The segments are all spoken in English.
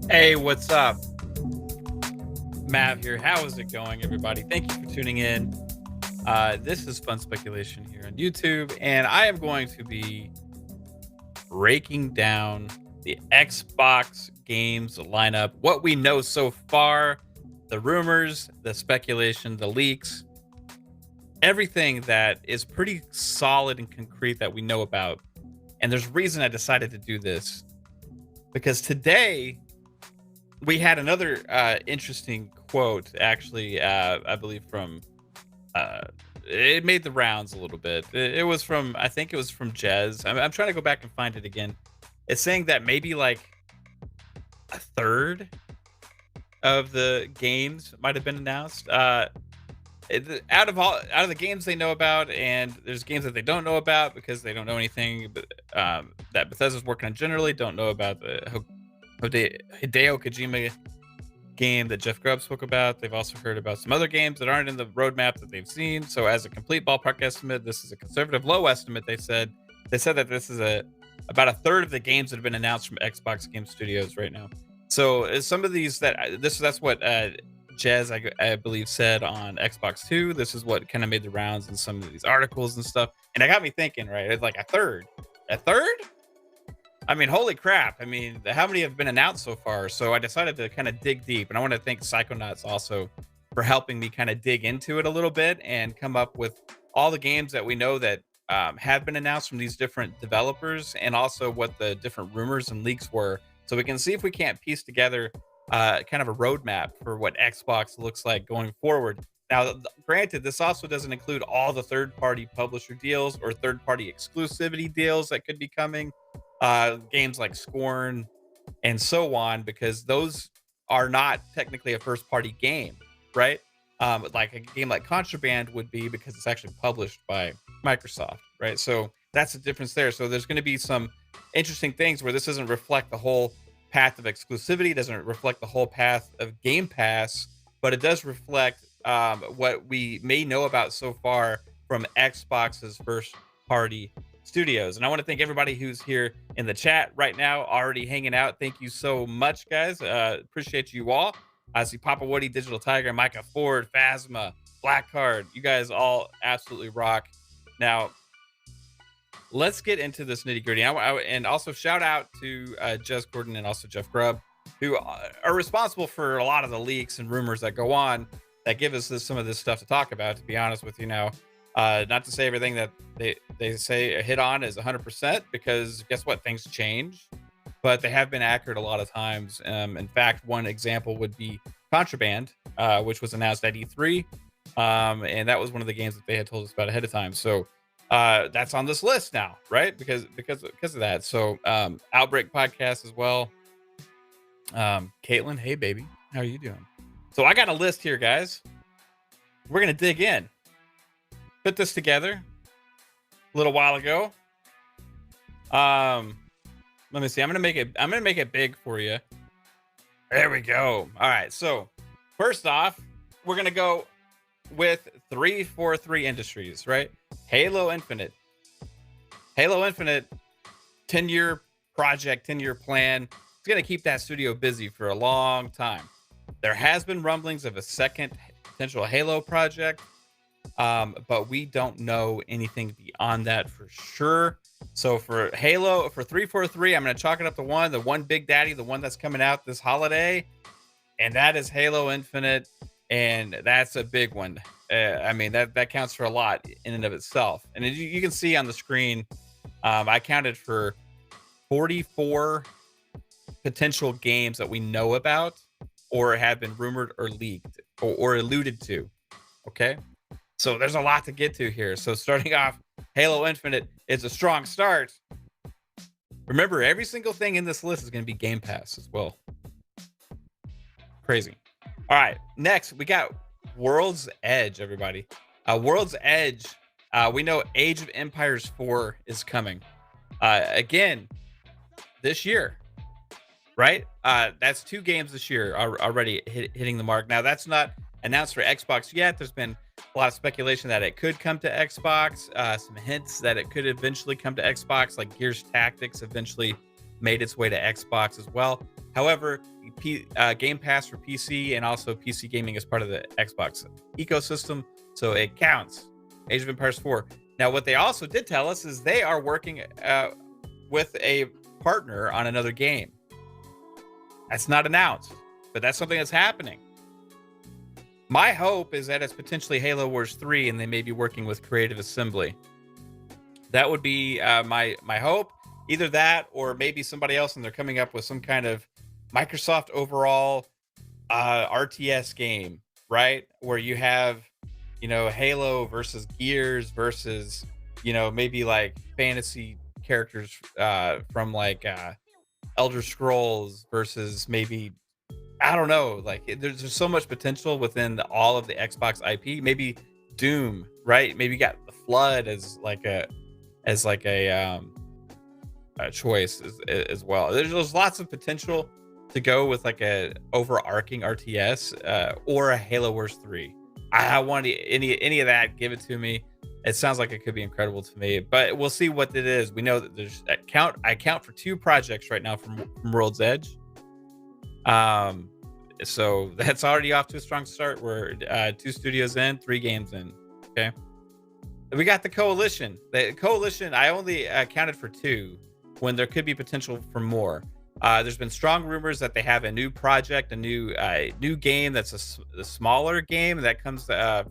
Hey, what's up? Mav here. How is it going, everybody? Thank you for tuning in. This is Fun Speculation here on YouTube, and I am going to be breaking down the Xbox games lineup, what we know so far, the rumors, the speculation, the leaks, everything that is pretty solid and concrete that we know about. And there's a reason I decided to do this, because today we had another interesting quote, actually, I believe from, it made the rounds a little bit. It was from, I think it was from Jez. I'm trying to go back and find it again. It's saying that maybe like a third of the games might have been announced. Out of the games they know about, and there's games that they don't know about because they don't know anything that Bethesda's working on generally, don't know about the Hideo Kojima game that Jeff Grubb spoke about. They've also heard about some other games that aren't in the roadmap that they've seen. So as a complete ballpark estimate, this is a conservative low estimate. They said that this is about a third of the games that have been announced from Xbox Game Studios right now. So some of these that's what Jez, I believe, said on Xbox 2. This is what kind of made the rounds in some of these articles and stuff. And it got me thinking, right? It's like a third. I mean, holy crap. I mean, how many have been announced so far? So I decided to kind of dig deep. And I want to thank Psychonauts also for helping me kind of dig into it a little bit and come up with all the games that we know that have been announced from these different developers, and also what the different rumors and leaks were. So we can see if we can't piece together kind of a roadmap for what Xbox looks like going forward. Now, granted, this also doesn't include all the third-party publisher deals or third-party exclusivity deals that could be coming. Games like Scorn and so on, because those are not technically a first-party game, right? Like a game like Contraband would be, because it's actually published by Microsoft, right? So that's the difference there. So there's going to be some interesting things where this doesn't reflect the whole path of exclusivity, doesn't reflect the whole path of Game Pass, but it does reflect what we may know about so far from Xbox's first-party studios. And I want to thank everybody who's here in the chat right now, already hanging out. Thank you so much, guys. Appreciate you all. I see Papa Woody, Digital Tiger, Micah Ford, Phasma, Black Card. You guys all absolutely rock. Now, let's get into this nitty gritty. And also shout out to Jez Gordon and also Jeff Grubb, who are responsible for a lot of the leaks and rumors that go on that give us some of this stuff to talk about, to be honest with you now. Not to say everything that they say hit on is 100%, because guess what? Things change, but they have been accurate a lot of times. In fact, one example would be Contraband, which was announced at E3. And that was one of the games that they had told us about ahead of time. So that's on this list now, right? Because of that. So Outbreak Podcast as well. Kaitlin, hey baby, how are you doing? So I got a list here, guys. We're gonna dig in. Put this together a little while ago. Let me see. I'm gonna make it big for you. There we go. All right. So first off, we're gonna go with 343 Industries, right? Halo Infinite. 10-year project, 10-year plan. It's gonna keep that studio busy for a long time. There has been rumblings of a second potential Halo project. But we don't know anything beyond that for sure. So for Halo, for 343, I'm going to chalk it up to the one big daddy, the one that's coming out this holiday, and that is Halo Infinite, and that's a big one. I mean, that counts for a lot in and of itself. And as you can see on the screen, I counted for 44 potential games that we know about or have been rumored or leaked or alluded to. Okay. So there's a lot to get to here. So starting off, Halo Infinite is a strong start. Remember, every single thing in this list is going to be Game Pass as well. Crazy. All right. Next, we got World's Edge, everybody. World's Edge. We know Age of Empires 4 is coming. Again, this year, right? That's 2 games this year already hitting the mark. Now, that's not announced for Xbox yet. There's been a lot of speculation that it could come to Xbox. Some hints that it could eventually come to Xbox, like Gears Tactics eventually made its way to Xbox as well. However, Game Pass for PC and also PC gaming is part of the Xbox ecosystem, so it counts. Age of Empires 4. Now, what they also did tell us is they are working with a partner on another game. That's not announced, but that's something that's happening. My hope is that it's potentially Halo Wars 3 and they may be working with Creative Assembly. That would be my hope. Either that or maybe somebody else and they're coming up with some kind of Microsoft overall RTS game, right? Where you have, Halo versus Gears versus, maybe like fantasy characters from like Elder Scrolls versus maybe, I don't know, like there's just so much potential within all of the Xbox IP. Maybe Doom, right? Maybe you got the Flood as like a choice as well. There's lots of potential to go with like a overarching RTS or a Halo Wars 3. I want any of that. Give it to me. It sounds like it could be incredible to me, but we'll see what it is. We know that there's I count for 2 projects right now from World's Edge. So that's already off to a strong start. We're 2 studios in, 3 games in. Okay. We got the Coalition. The Coalition, I only counted for 2 when there could be potential for more. There's been strong rumors that they have a new project, a new game that's a smaller game that comes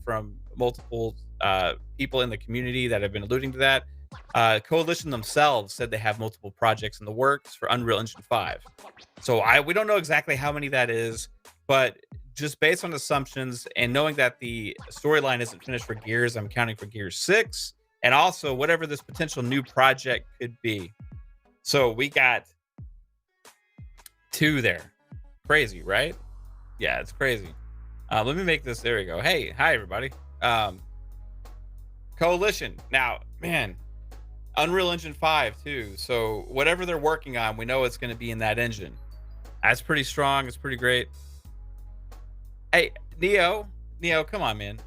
from multiple people in the community that have been alluding to that. Coalition themselves said they have multiple projects in the works for Unreal Engine 5. So we don't know exactly how many that is, but just based on assumptions and knowing that the storyline isn't finished for Gears, I'm counting for Gears 6 and also whatever this potential new project could be. So we got 2 there. Crazy, right? Yeah, it's crazy. Let me make this. There we go. Hey, hi everybody. Coalition. Now, man, Unreal Engine 5 too. So whatever they're working on, we know it's going to be in that engine. That's pretty strong. It's pretty great. Hey, Neo, come on, man.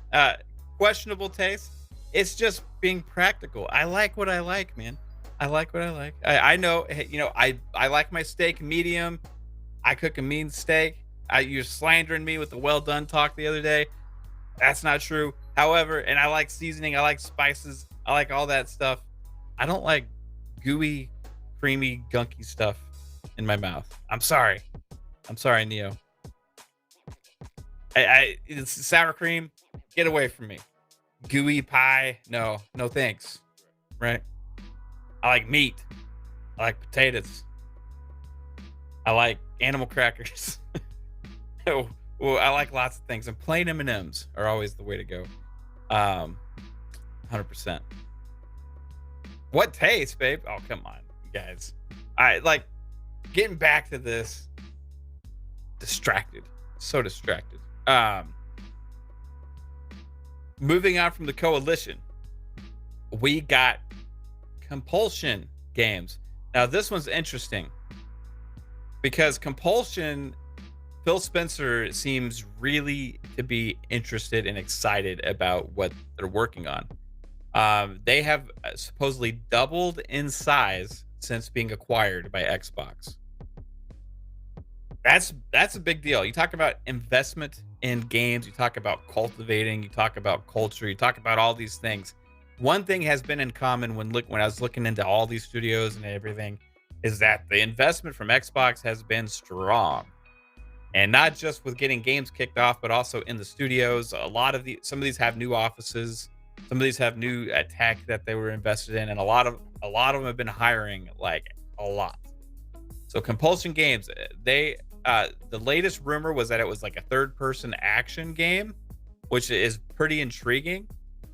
Questionable taste. It's just being practical. I like what I like, man. I like what I like. I know, I like my steak medium. I cook a mean steak. You're slandering me with the well done talk the other day. That's not true. However, and I like seasoning. I like spices. I like all that stuff. I don't like gooey, creamy, gunky stuff in my mouth. I'm sorry, Neo. It's sour cream. Get away from me. Gooey pie. No thanks. Right? I like meat. I like potatoes. I like animal crackers. Well, I like lots of things, and plain M&Ms are always the way to go. 100%. What taste, babe? Oh, come on, you guys. I like getting back to this. Distracted. So distracted. Moving on from the Coalition, we got Compulsion games. Now, this one's interesting because Compulsion, Phil Spencer seems really to be interested and excited about what they're working on. They have supposedly doubled in size since being acquired by Xbox. That's a big deal. You talk about investment in games, you talk about cultivating, you talk about culture, you talk about all these things. One thing has been in common when I was looking into all these studios and everything is that the investment from Xbox has been strong. And not just with getting games kicked off, but also in the studios. Some of these have new offices, some of these have new tech that they were invested in, and a lot of them have been hiring like a lot. So Compulsion Games, the latest rumor was that it was like a third-person action game, which is pretty intriguing.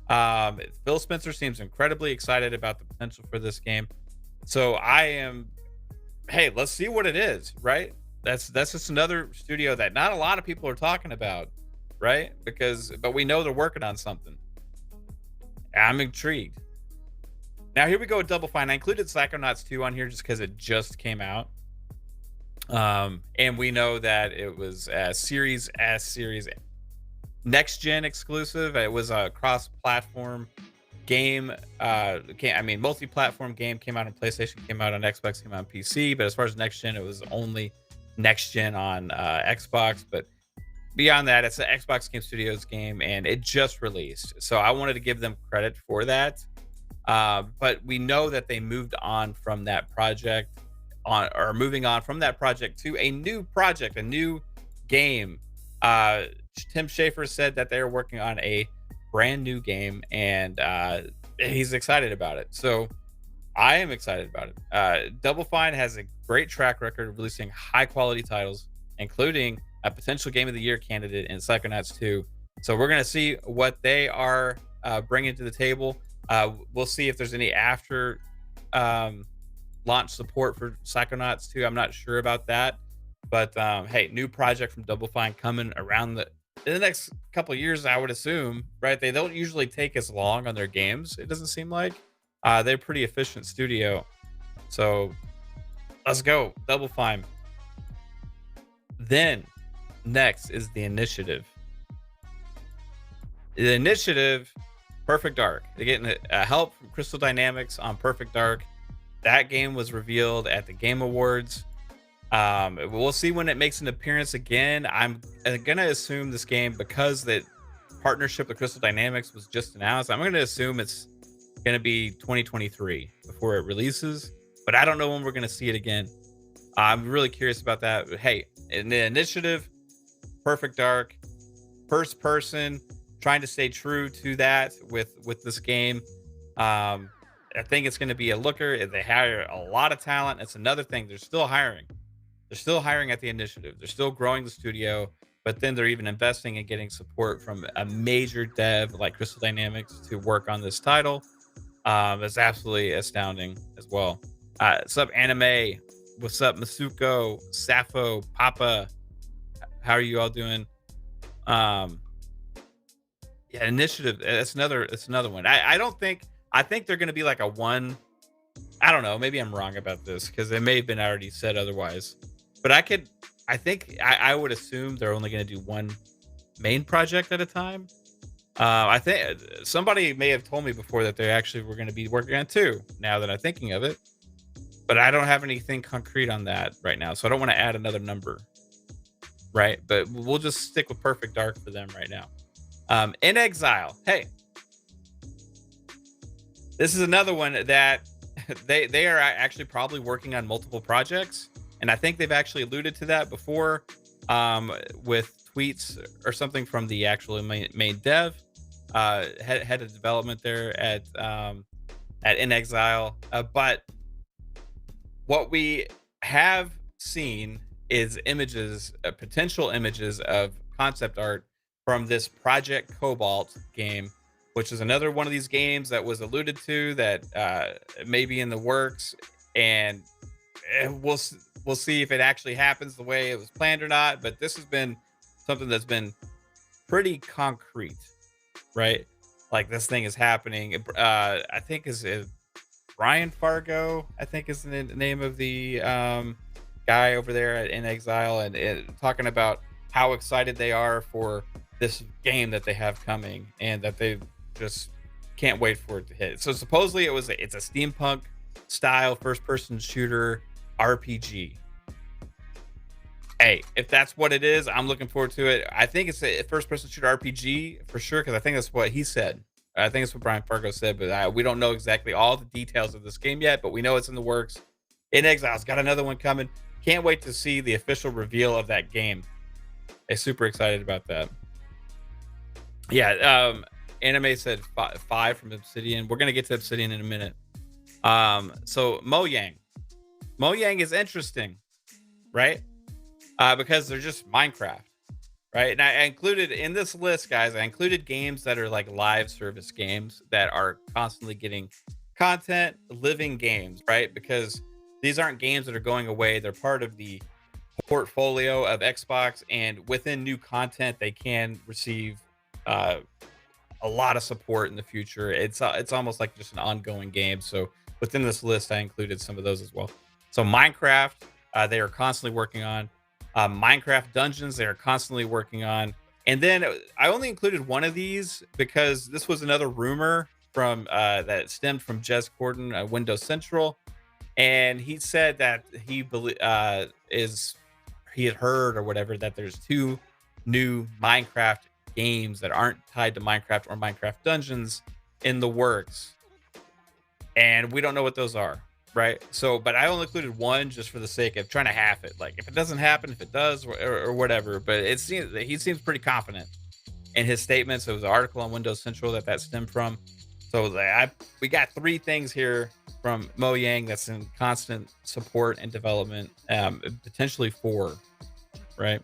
Phil Spencer seems incredibly excited about the potential for this game. So I am, hey, let's see what it is, right? That's just another studio that not a lot of people are talking about, right? But we know they're working on something. I'm intrigued. Now here we go with Double Fine. I included Psychonauts 2 on here just because it just came out. And we know that it was a Series S, Series next gen exclusive. It was a cross-platform game. Multi-platform game. Came out on PlayStation, came out on Xbox, came out on PC. But as far as next gen, it was only next gen on Xbox. But beyond that, it's an Xbox Game Studios game, and it just released. So I wanted to give them credit for that. But we know that they moved on from that project, moving on from that project to a new project, a new game. Tim Schafer said that they're working on a brand new game, and he's excited about it. So I am excited about it. Double Fine has a great track record of releasing high quality titles, including a potential Game of the Year candidate in Psychonauts 2. So we're going to see what they are bringing to the table. We'll see if there's any after launch support for Psychonauts 2. I'm not sure about that. But hey, new project from Double Fine coming around in the next couple of years, I would assume, right? They don't usually take as long on their games, it doesn't seem like. They're a pretty efficient studio. So let's go, Double Fine. Then next is The Initiative. The Initiative, Perfect Dark. They're getting help from Crystal Dynamics on Perfect Dark. That game was revealed at the Game Awards. We'll see when it makes an appearance again. I'm gonna assume this game, because that partnership with Crystal Dynamics was just announced, I'm gonna assume it's gonna be 2023 before it releases. But I don't know when we're gonna see it again. I'm really curious about that. But hey, in The Initiative, Perfect Dark, first person, trying to stay true to that with this game. I think it's going to be a looker. They hire a lot of talent. It's another thing. They're still hiring. They're still hiring at The Initiative. They're still growing the studio, but then they're even investing in getting support from a major dev like Crystal Dynamics to work on this title. It's absolutely astounding as well. What's up, Anime? What's up, Masuko, Sappho, Papa? How are you all doing? Yeah, Initiative. It's another one. I think they're going to be like a one. I don't know. Maybe I'm wrong about this because it may have been already said otherwise. But I would assume they're only going to do one main project at a time. I think somebody may have told me before that they actually were going to be working on two. Now that I'm thinking of it, but I don't have anything concrete on that right now, so I don't want to add another number. Right, but we'll just stick with Perfect Dark for them right now. In Exile. Hey, this is another one that they are actually probably working on multiple projects, and I think they've actually alluded to that before with tweets or something from the actual main dev, head of development there at In Exile. But what we have seen is images, potential images of concept art from this Project Cobalt game, which is another one of these games that was alluded to that may be in the works, and we'll see if it actually happens the way it was planned or not. But this has been something that's been pretty concrete, right? Like, this thing is happening. I think is Brian Fargo, I think is the name of the guy over there at In Exile, and talking about how excited they are for this game that they have coming, and that they just can't wait for it to hit. So supposedly it's a steampunk style first-person shooter RPG. Hey, if that's what it is, I'm looking forward to it. I think it's a first-person shooter RPG for sure, because I think that's what he said. I think it's what Brian Fargo said, but we don't know exactly all the details of this game yet, but we know it's in the works. In Exile's got another one coming. Can't wait to see the official reveal of that game. I'm super excited about that. Yeah, Anime said 5 from Obsidian. We're going to get to Obsidian in a minute. So Mojang is interesting. right? Because they're just Minecraft, right? And I included in this list, guys, I included games that are like live service games that are constantly getting content, living games, right? Because these aren't games that are going away. They're part of the portfolio of Xbox, and within new content, they can receive uh, a lot of support in the future. It's almost like just an ongoing game. So within this list, I included some of those as well. So Minecraft, they are constantly working on. Minecraft Dungeons, they are constantly working on. And then I only included one of these because this was another rumor from that stemmed from Jez Corden, Windows Central, and he said that he had heard or whatever that there's two new Minecraft games that aren't tied to Minecraft or Minecraft Dungeons in the works, and we don't know what those are, right? So, but I only included one just for the sake of trying to half it. Like, if it doesn't happen, if it does, or whatever. But it seems that he seems pretty confident in his statements. There was an article on Windows Central that stemmed from. So we got three things here from Mo Yang that's in constant support and development, potentially four, right?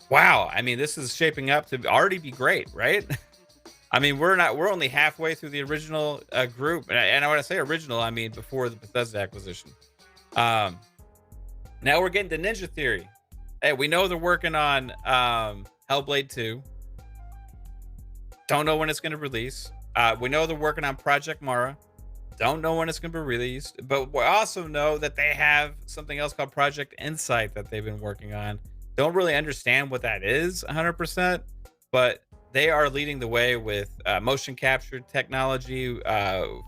Wow, I mean, this is shaping up to already be great, right? I mean, we're only halfway through the original group, and when I say original, I mean before the Bethesda acquisition. Um, Now we're getting to Ninja Theory. Hey, we know they're working on Hellblade 2. Don't know when it's going to release. We know they're working on Project Mara. Don't know when it's going to be released, but we also know that they have something else called Project Insight that they've been working on. Don't really understand what that is 100%, but they are leading the way with motion capture technology,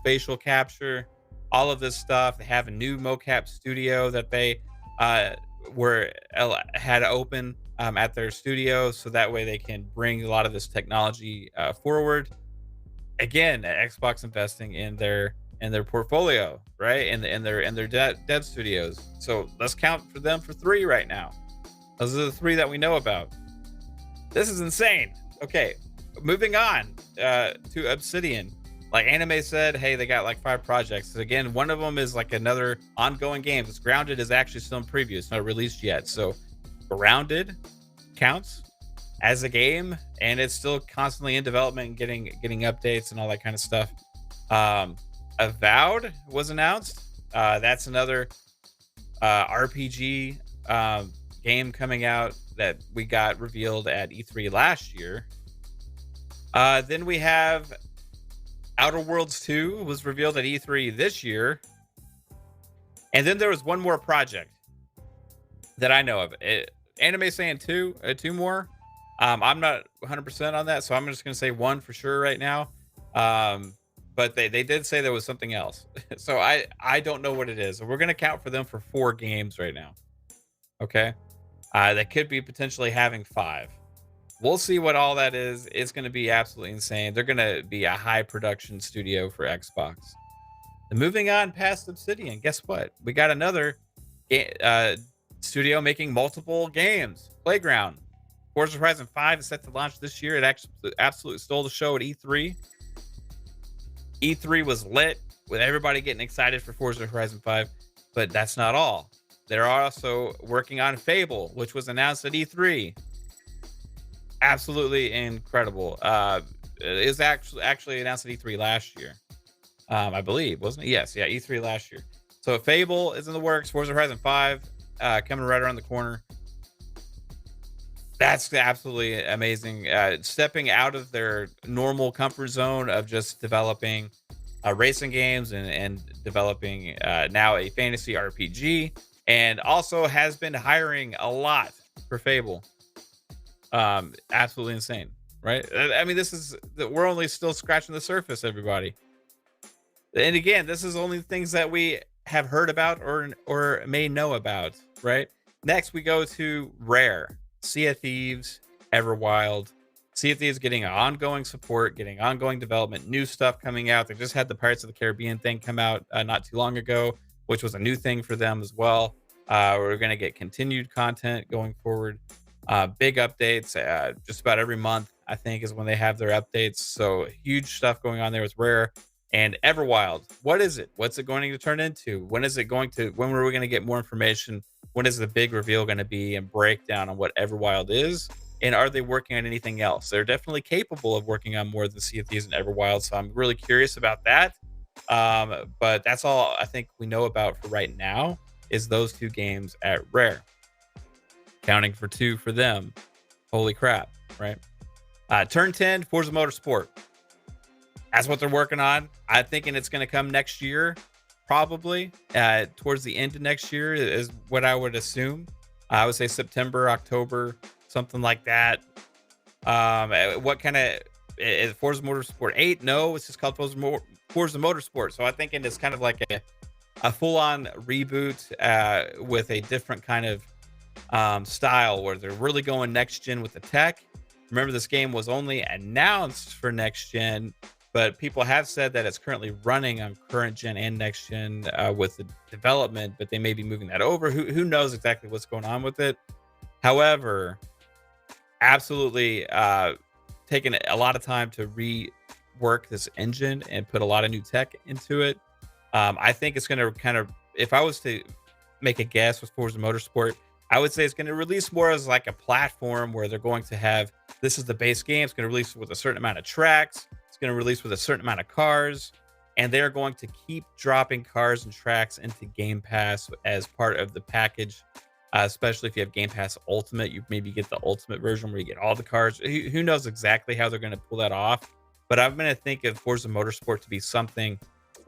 facial capture, all of this stuff. They have a new mocap studio that they had open at their studio, so that way they can bring a lot of this technology forward. Again, Xbox investing in their portfolio, right? In their dev studios. So let's count for them for three right now. Those are the three that we know about. This is insane. Okay, moving on to Obsidian. Like Anime said, hey, they got like 5 projects. Again, one of them is like another ongoing game. This Grounded is actually still in preview. It's not released yet. So Grounded counts as a game, and it's still constantly in development and getting updates and all that kind of stuff. Avowed was announced. That's another RPG game coming out that we got revealed at E3 last year. Then we have Outer Worlds 2 was revealed at E3 this year. And then there was one more project that I know of. Anime saying two more. I'm not 100% on that, so I'm just going to say one for sure right now. But they did say there was something else. So I don't know what it is. So we're going to count for them for 4 games right now. Okay? They could be potentially having 5. We'll see what all that is. It's going to be absolutely insane. They're going to be a high production studio for Xbox. And moving on past Obsidian, guess what? We got another studio making multiple games. Playground. Forza Horizon 5 is set to launch this year. It actually absolutely stole the show at E3. E3 was lit with everybody getting excited for Forza Horizon 5, but that's not all. They're also working on Fable, which was announced at E3. Absolutely incredible. It was actually announced at E3 last year, I believe, wasn't it? Yes, yeah, E3 last year. So Fable is in the works. Forza Horizon 5 coming right around the corner. That's absolutely amazing. Stepping out of their normal comfort zone of just developing racing games and developing now a fantasy RPG, and also has been hiring a lot for Fable. Absolutely insane, right? I mean, we're only still scratching the surface, everybody. And again, this is only things that we have heard about or may know about, right? Next, we go to Rare, Sea of Thieves, Everwild. Sea of Thieves getting ongoing support, getting ongoing development, new stuff coming out. They just had the Pirates of the Caribbean thing come out not too long ago, which was a new thing for them as well. We're going to get continued content going forward. Big updates just about every month, I think, is when they have their updates. So huge stuff going on there with Rare. And Everwild, what is it? What's it going to turn into? When is it going to? When are we going to get more information? When is the big reveal going to be and breakdown on what Everwild is? And are they working on anything else? They're definitely capable of working on more than Sea of Thieves and Everwild, so I'm really curious about that. But that's all I think we know about for right now is those two games at Rare. Counting for two for them. Holy crap, right? Turn 10, Forza Motorsport. That's what they're working on. I'm thinking it's going to come next year, probably. Towards the end of next year is what I would assume. I would say September, October, something like that. What kind of is Forza Motorsport 8? No, it's just called Forza Motorsport. So I'm thinking it's kind of like a full-on reboot with a different kind of style where they're really going next gen with the tech. Remember, this game was only announced for next gen, but people have said that it's currently running on current gen and next gen with the development, but they may be moving that over. Who knows exactly what's going on with it? However, absolutely taking a lot of time to rework this engine and put a lot of new tech into it. I think it's going to kind of, if I was to make a guess with Forza Motorsport, I would say it's going to release more as like a platform where they're going to have, this is the base game. It's going to release with a certain amount of tracks. It's going to release with a certain amount of cars. And they're going to keep dropping cars and tracks into Game Pass as part of the package. Especially if you have Game Pass Ultimate, you maybe get the Ultimate version where you get all the cars. Who knows exactly how they're going to pull that off? But I'm going to think of Forza Motorsport to be something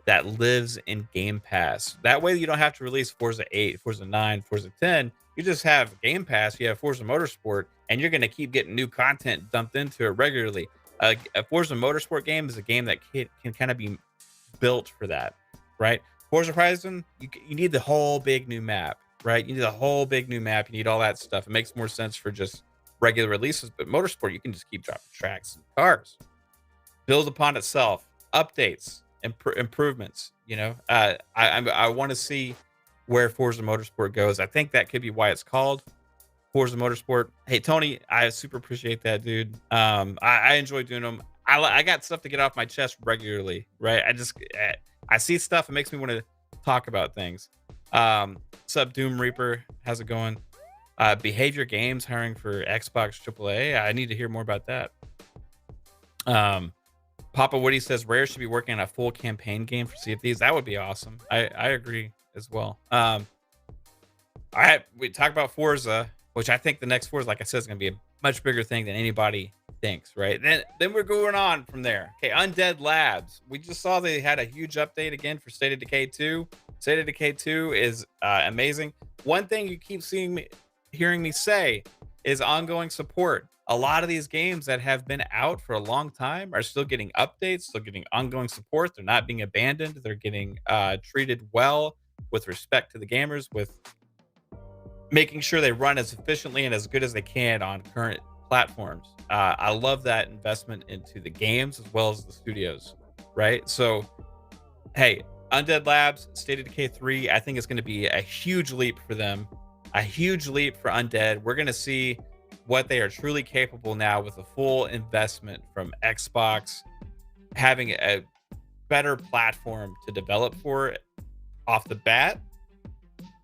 that lives in Game Pass. That way you don't have to release Forza 8, Forza 9, Forza 10. You just have Game Pass, you have Forza Motorsport, and you're going to keep getting new content dumped into it regularly. A Forza Motorsport game is a game that can kind of be built for that, right? Forza Horizon, you need the whole big new map, right? You need a whole big new map. You need all that stuff. It makes more sense for just regular releases, but Motorsport, you can just keep dropping tracks and cars. Build upon itself, updates, improvements. You know, I want to see where Forza Motorsport goes. I think that could be why it's called Forza Motorsport. Hey, Tony, I super appreciate that, dude. I enjoy doing them. I got stuff to get off my chest regularly, right? I see stuff. It makes me want to talk about things. Sup, Doom Reaper? How's it going? Behavior Games hiring for Xbox AAA. I need to hear more about that. Papa Woody says Rare should be working on a full campaign game for Sea of Thieves. That would be awesome. I agree as well. We talk about Forza, which I think the next Forza, like I said, is going to be a much bigger thing than anybody thinks, right? Then we're going on from there. Okay, Undead Labs. We just saw they had a huge update again for State of Decay 2. State of Decay 2 is amazing. One thing you keep hearing me say is ongoing support. A lot of these games that have been out for a long time are still getting updates, still getting ongoing support. They're not being abandoned. They're getting treated well with respect to the gamers, with making sure they run as efficiently and as good as they can on current platforms. I love that investment into the games as well as the studios, right? So, hey, Undead Labs, State of Decay 3, I think it's going to be a huge leap for them, a huge leap for Undead. We're going to see what they are truly capable now with a full investment from Xbox, having a better platform to develop for off the bat,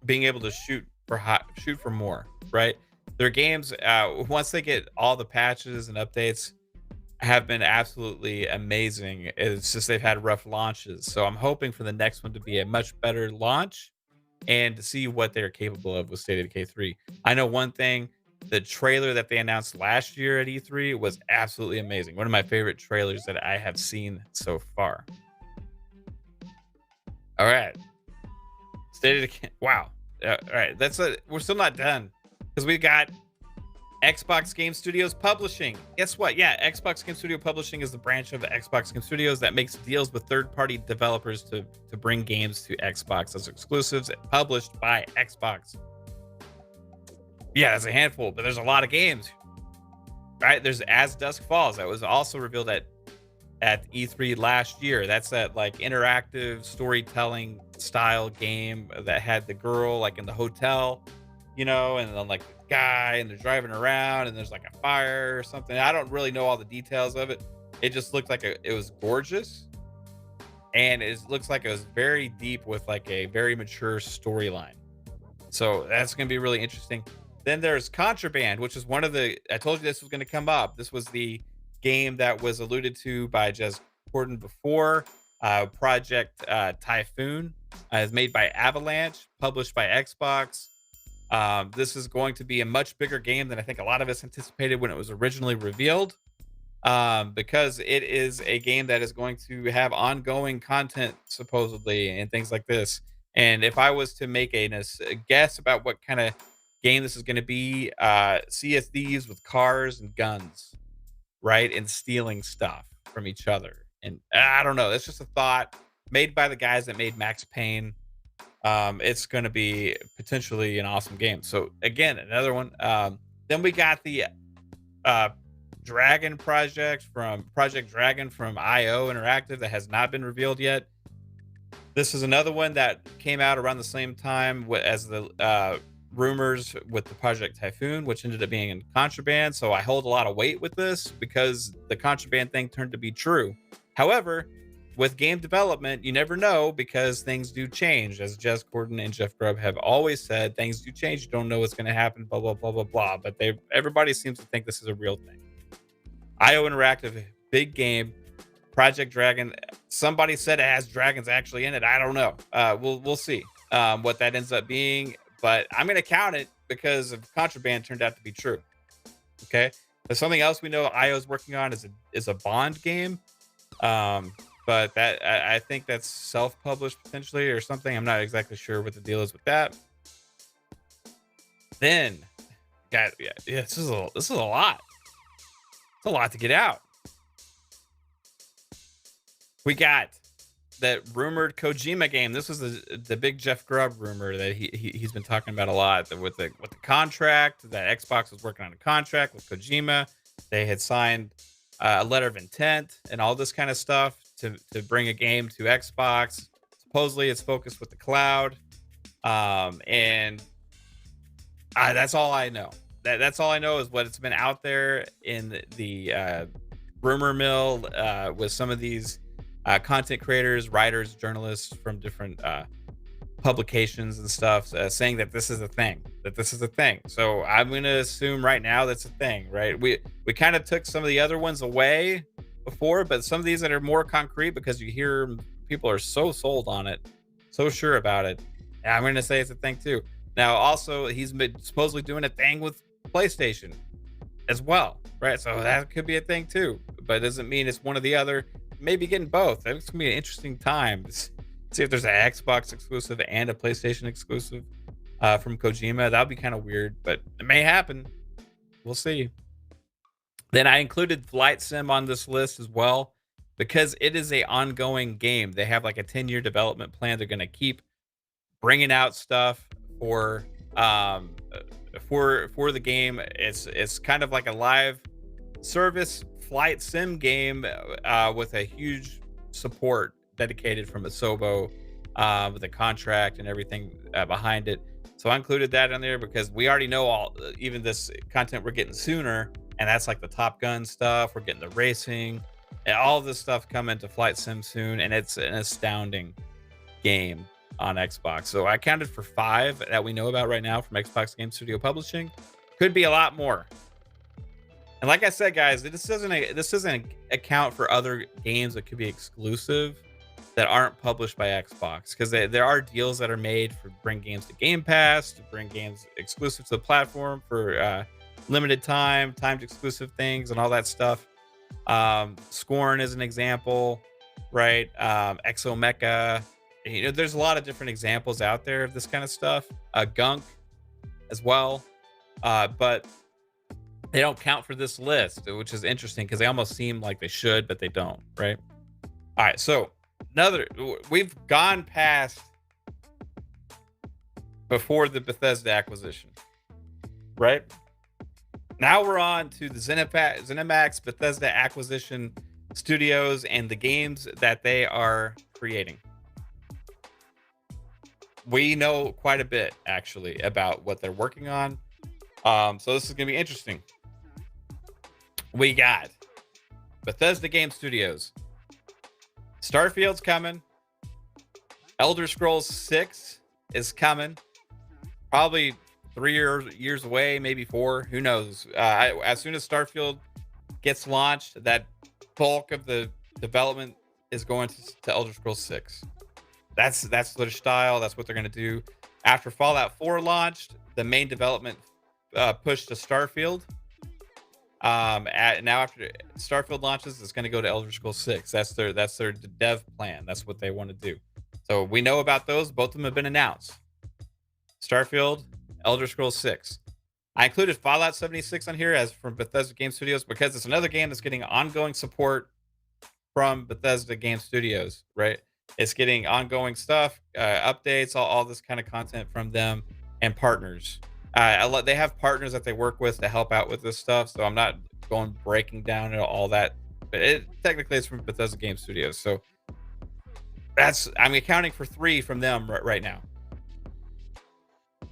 being able to shoot for more, right? Their games, once they get all the patches and updates, have been absolutely amazing. It's just they've had rough launches. So I'm hoping for the next one to be a much better launch and to see what they're capable of with State of Decay 3. I know one thing, the trailer that they announced last year at E3 was absolutely amazing. One of my favorite trailers that I have seen so far. All right. State of Decay. Wow. All right. We're still not done because we got Xbox Game Studios Publishing. Guess what? Yeah, Xbox Game Studio Publishing is the branch of the Xbox Game Studios that makes deals with third-party developers to bring games to Xbox as exclusives published by Xbox. Yeah, that's a handful, but there's a lot of games, right? There's As Dusk Falls that was also revealed at E3 last year. That's that like interactive storytelling style game that had the girl like in the hotel, you know, and then like the guy and they're driving around and there's like a fire or something. I don't really know all the details of it. It just looked like it was gorgeous. and it looks like it was very deep with like a very mature storyline. So that's going to be really interesting. Then there's Contraband, which is one of the. I told you this was going to come up. This was the game that was alluded to by Jez Corden before. Project Typhoon is made by Avalanche, published by Xbox. This is going to be a much bigger game than I think a lot of us anticipated when it was originally revealed, because it is a game that is going to have ongoing content supposedly and things like this. And if I was to make a guess about what kind of game this is going to be, Sea of Thieves with cars and guns, right, and stealing stuff from each other. And I don't know, that's just a thought made by the guys that made Max Payne. It's going to be potentially an awesome game. So again, another one. Then we got the uh, Project Dragon from IO Interactive that has not been revealed yet. This is another one that came out around the same time as the rumors with the Project Typhoon, which ended up being in Contraband. So I hold a lot of weight with this because the Contraband thing turned to be true. However, with game development, you never know because things do change. As Jez Corden and Jeff Grubb have always said, things do change. You don't know what's going to happen, blah, blah, blah, blah, blah. But everybody seems to think this is a real thing. IO Interactive, big game. Project Dragon. Somebody said it has dragons actually in it. I don't know. We'll see what that ends up being. But I'm going to count it because of Contraband turned out to be true. Okay. There's something else we know IO's working on is a Bond game. But that I think that's self-published potentially or something. I'm not exactly sure what the deal is with that. Then, yeah, this is a lot. It's a lot to get out. We got that rumored Kojima game. This was the big Jeff Grubb rumor that he's been talking about a lot with the contract that Xbox was working on a contract with Kojima. They had signed a letter of intent and all this kind of stuff to bring a game to Xbox. Supposedly it's focused with the cloud. And that's all I know. That's all I know is what it's been out there in the rumor mill with some of these content creators, writers, journalists from different publications and stuff saying that this is a thing, So I'm going to assume right now that's a thing, right? We kind of took some of the other ones away before, but some of these that are more concrete because you hear people are so sold on it, so sure about it. And I'm going to say it's a thing too. Now, also, he's been supposedly doing a thing with PlayStation as well, right? So that could be a thing too, but it doesn't mean it's one or the other. Maybe getting both. It's gonna be an interesting time to see if there's an Xbox exclusive and a PlayStation exclusive from Kojima. That would be kind of weird, but it may happen. We'll see. Then I included Flight Sim on this list as well because it is a ongoing game. They have like a 10-year development plan. They're going to keep bringing out stuff for the game. It's kind of like a live service flight sim game with a huge support dedicated from Asobo with a contract and everything behind it. So I included that in there because we already know even this content we're getting sooner, and that's like the Top Gun stuff. We're getting the racing and all this stuff coming to Flight Sim soon, and it's an astounding game on Xbox. So I counted for 5 that we know about right now from Xbox Game Studio Publishing. Could be a lot more. And like I said, guys, this doesn't account for other games that could be exclusive that aren't published by Xbox, because there are deals that are made for bring games to Game Pass, to bring games exclusive to the platform for limited timed exclusive things and all that stuff. Scorn is an example, right? Exomecha. There's a lot of different examples out there of this kind of stuff. Gunk as well. But they don't count for this list, which is interesting because they almost seem like they should, but they don't, right? All right, so we've gone past before the Bethesda acquisition, right? Now we're on to the ZeniMax Bethesda acquisition studios and the games that they are creating. We know quite a bit, actually, about what they're working on. So this is going to be interesting. We got Bethesda Game Studios. Starfield's coming. Elder Scrolls 6 is coming. Probably 3 years away, maybe 4. Who knows? As soon as Starfield gets launched, that bulk of the development is going to Elder Scrolls 6. That's their style. That's what they're going to do. After Fallout 4 launched, the main development pushed to Starfield. Now after Starfield launches, it's going to go to Elder Scrolls 6. That's their dev plan. That's what they want to do. So we know about those. Both of them have been announced. Starfield, Elder Scrolls 6. I included Fallout 76 on here as from Bethesda Game Studios because it's another game that's getting ongoing support from Bethesda Game Studios, right? It's getting ongoing stuff, updates, all this kind of content from them and partners. They have partners that they work with to help out with this stuff, so I'm not going breaking down and all that. But technically, it's from Bethesda Game Studios, so I'm accounting for 3 from them right now.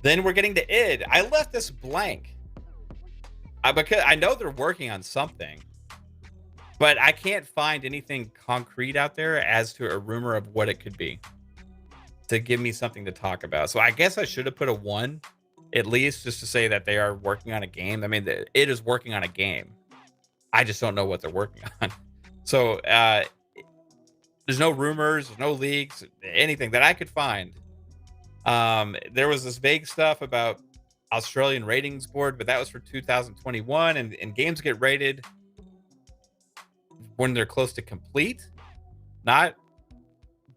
Then we're getting to id. I left this blank because I know they're working on something, but I can't find anything concrete out there as to a rumor of what it could be to give me something to talk about. So I guess I should have put a 1 at least just to say that they are working on a game. I mean, it is working on a game. I just don't know what they're working on. So there's no rumors, there's no leaks, anything that I could find. There was this vague stuff about Australian ratings board, but that was for 2021, and games get rated when they're close to complete, not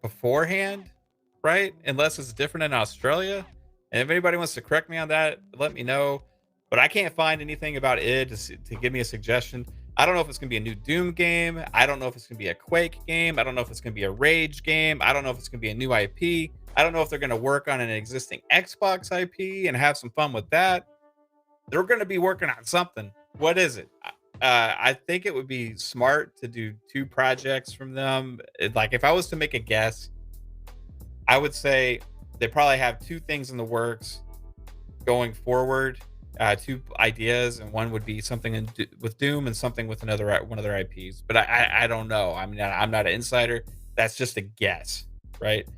beforehand, right? Unless it's different in Australia. And if anybody wants to correct me on that, let me know. But I can't find anything about id to give me a suggestion. I don't know if it's going to be a new Doom game. I don't know if it's going to be a Quake game. I don't know if it's going to be a Rage game. I don't know if it's going to be a new IP. I don't know if they're going to work on an existing Xbox IP and have some fun with that. They're going to be working on something. What is it? I think it would be smart to do 2 projects from them. Like if I was to make a guess, I would say they probably have 2 things in the works going forward. 2 ideas, and one would be something with Doom and something with one of their IPs. But I don't know. I mean, I'm not an insider. That's just a guess, right?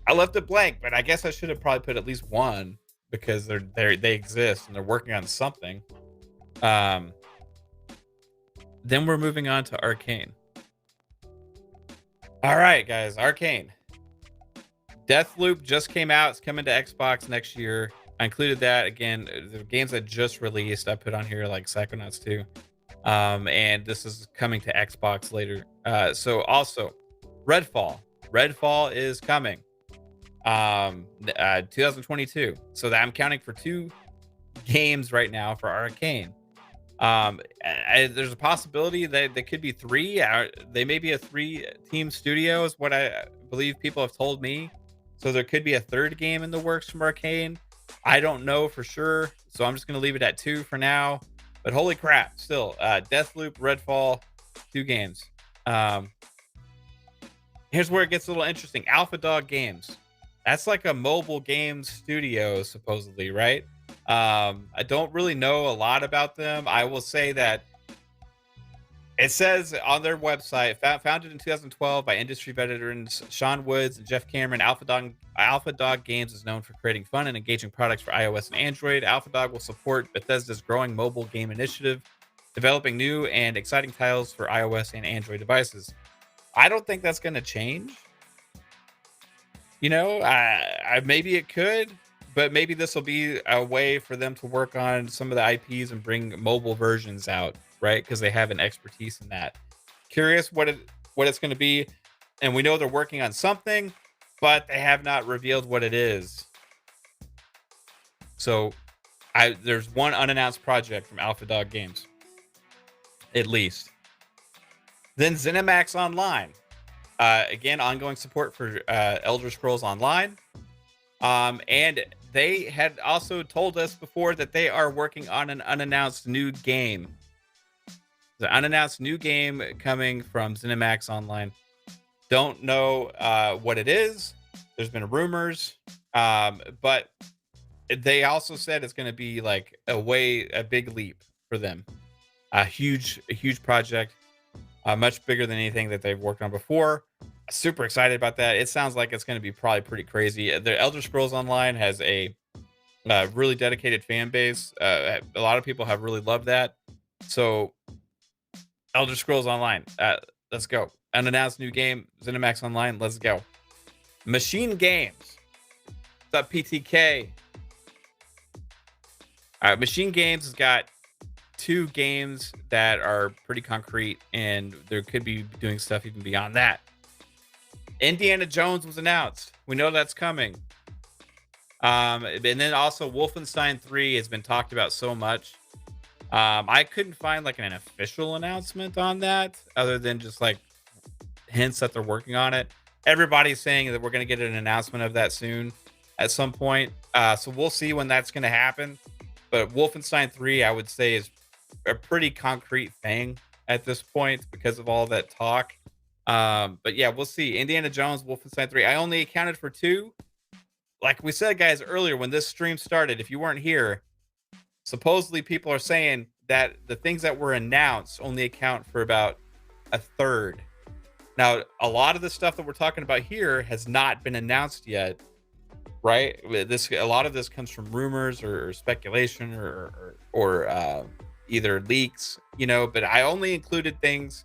I left it blank, but I guess I should have probably put at least 1 because they exist and they're working on something. Then we're moving on to Arcane. All right, guys, Arcane. Deathloop just came out. It's coming to Xbox next year. I included that again. The games that just released, I put on here like Psychonauts 2. And this is coming to Xbox later. So also Redfall. Redfall is coming. 2022. So that I'm counting for 2 games right now for Arcane. There's a possibility that they could be 3. They may be a 3-team studio is what I believe people have told me. So there could be a 3rd game in the works from Arcane. I don't know for sure, so I'm just going to leave it at 2 for now. But holy crap, still, Deathloop, Redfall, 2 games. Here's where it gets a little interesting. Alpha Dog Games. That's like a mobile game studio, supposedly, right? I don't really know a lot about them. I will say that it says on their website, founded in 2012 by industry veterans Sean Woods and Jeff Cameron, Alpha Dog Games is known for creating fun and engaging products for iOS and Android. Alpha Dog will support Bethesda's growing mobile game initiative, developing new and exciting titles for iOS and Android devices. I don't think that's going to change. You know, maybe it could, but maybe this will be a way for them to work on some of the IPs and bring mobile versions out, right? Because they have an expertise in that. Curious what it's going to be, and we know they're working on something, but they have not revealed what it is. So, there's 1 unannounced project from Alpha Dog Games, at least. Then ZeniMax Online. Again, ongoing support for Elder Scrolls Online. And they had also told us before that they are working on an unannounced new game. The unannounced new game coming from ZeniMax Online. Don't know what it is. There's been rumors. But they also said it's going to be like a big leap for them. A huge project. Much bigger than anything that they've worked on before. Super excited about that. It sounds like it's going to be probably pretty crazy. The Elder Scrolls Online has a really dedicated fan base. A lot of people have really loved that. So Elder Scrolls Online, let's go. Unannounced new game, Cinemax Online, let's go. Machine Games, what's up, PTK? All right, Machine Games has got 2 games that are pretty concrete, and there could be doing stuff even beyond that. Indiana Jones was announced. We know that's coming. And then also Wolfenstein 3 has been talked about so much. I couldn't find like an official announcement on that other than just like hints that they're working on it. Everybody's saying that we're going to get an announcement of that soon at some point. So we'll see when that's going to happen. But Wolfenstein 3, I would say, is a pretty concrete thing at this point because of all that talk. But yeah, we'll see. Indiana Jones, Wolfenstein 3. I only accounted for 2. Like we said, guys, earlier when this stream started, if you weren't here, supposedly people are saying that the things that were announced only account for about a third. Now, a lot of the stuff that we're talking about here has not been announced yet, right? A lot of this comes from rumors or speculation or either leaks, you know. But I only included things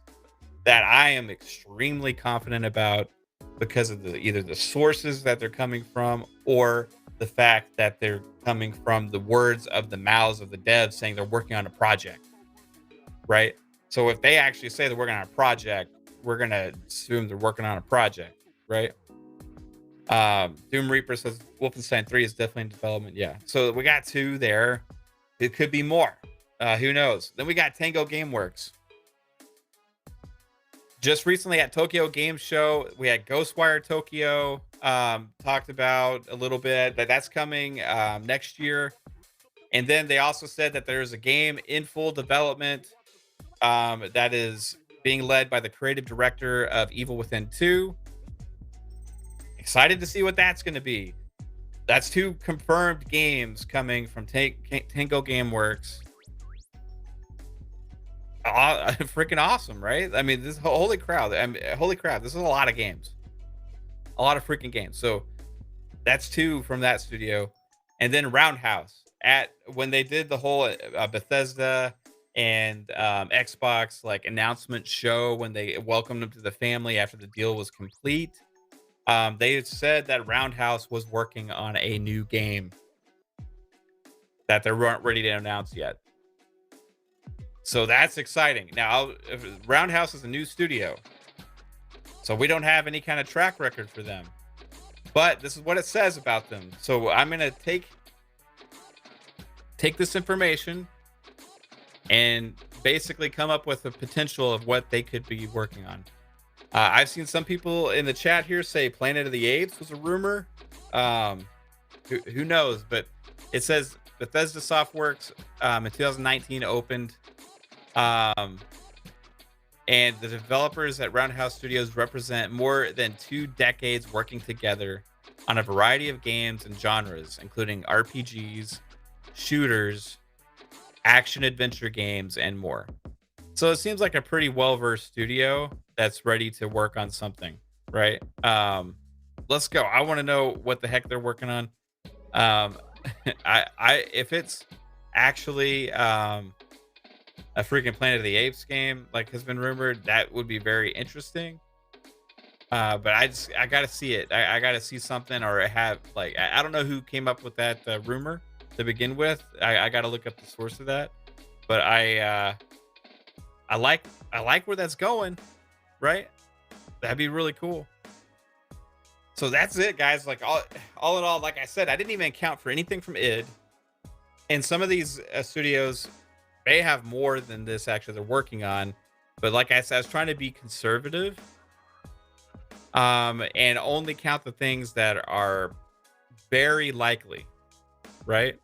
that I am extremely confident about because of either the sources that they're coming from or the fact that they're coming from the words of the mouths of the devs saying they're working on a project, right? So if they actually say they're working on a project, we're gonna assume they're working on a project, right? Doom Reaper says Wolfenstein 3 is definitely in development. Yeah, so we got 2 there. It could be more. Who knows? Then we got Tango Gameworks. Just recently at Tokyo Game Show, we had Ghostwire Tokyo talked about a little bit. That's coming next year. And then they also said that there's a game in full development that is being led by the creative director of Evil Within 2. Excited to see what that's going to be. That's 2 confirmed games coming from Tango Gameworks. Freaking awesome, right? I mean, this holy crap! Holy crap! This is a lot of games, a lot of freaking games. So that's 2 from that studio, and then Roundhouse when they did the whole Bethesda and Xbox like announcement show when they welcomed them to the family after the deal was complete. They said that Roundhouse was working on a new game that they weren't ready to announce yet. So that's exciting. Now, Roundhouse is a new studio, so we don't have any kind of track record for them. But this is what it says about them. So I'm gonna take this information and basically come up with a potential of what they could be working on. I've seen some people in the chat here say Planet of the Apes was a rumor. Who knows? But it says Bethesda Softworks in 2019 opened. And the developers at Roundhouse Studios represent more than 2 decades working together on a variety of games and genres, including RPGs, shooters, action adventure games, and more. So it seems like a pretty well-versed studio that's ready to work on something, right? Let's go. I want to know what the heck they're working on. If it's actually a freaking Planet of the Apes game, like has been rumored, that would be very interesting. But I gotta see it. I gotta see something, or have like I don't know who came up with that rumor to begin with. I gotta look up the source of that. But I like where that's going, right? That'd be really cool. So that's it, guys. Like all in all, like I said, I didn't even account for anything from id. And some of these studios may have more than this actually they're working on. But like I said, I was trying to be conservative. And only count the things that are very likely, right?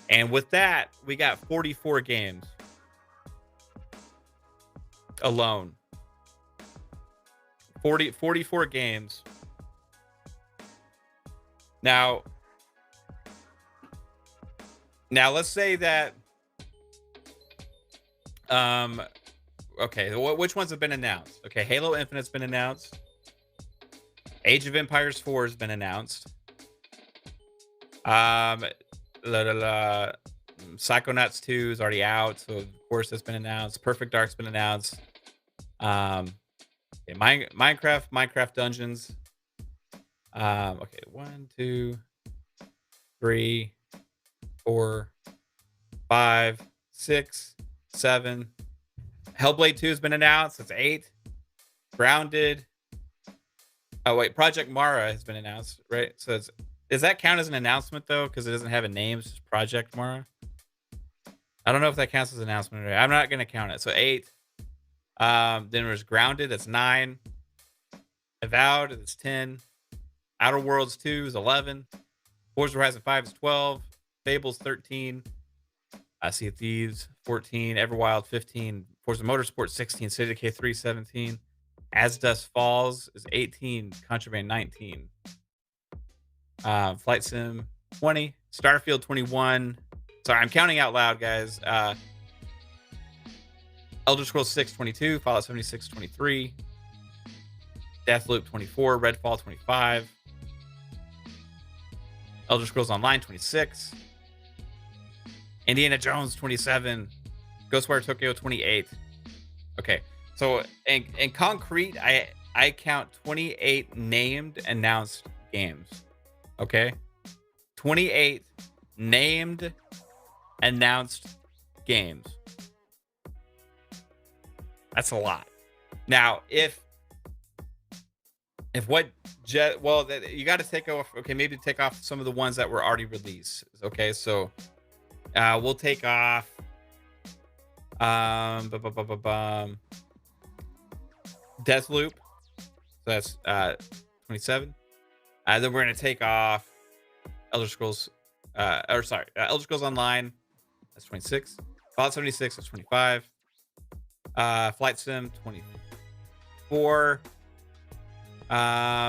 And with that, we got 44 games alone. 44 games. Now let's say that okay, which ones have been announced? Okay, Halo Infinite's been announced. Age of Empires 4 has been announced. Um, Psychonauts 2 is already out, so of course that's been announced. Perfect Dark's been announced. Okay, Minecraft Dungeons. Okay, 1, 2, 3, 4, 5, 6, 7. Hellblade 2 has been announced. That's 8. Grounded. Oh wait, Project Mara has been announced, right? So does that count as an announcement though? Because it doesn't have a name, it's just Project Mara. I don't know if that counts as an announcement or not. I'm not gonna count it. So 8. Then there's Grounded, that's 9. Avowed, that's 10. Outer Worlds 2 is 11. Forza Horizon 5 is 12. Fables 13. Sea of Thieves 14. Everwild 15. Forza Motorsport 16. City Decay 3 17. As Dust Falls is 18. Contraband 19. Flight Sim 20. Starfield 21. Sorry, I'm counting out loud, guys. Elder Scrolls 6 22. Fallout 76 23. Deathloop 24. Redfall 25. Elder Scrolls Online 26. Indiana Jones 27. Ghostwire Tokyo 28. Okay. So in concrete, I count 28 named announced games. Okay? 28 named announced games. That's a lot. Now, if what you got to take off, okay, maybe take off some of the ones that were already released. Okay, so we'll take off Deathloop. So that's 27. Then we're gonna take off Elder Scrolls Elder Scrolls Online. That's 26. Fallout 76, that's 25. Flight Sim 24.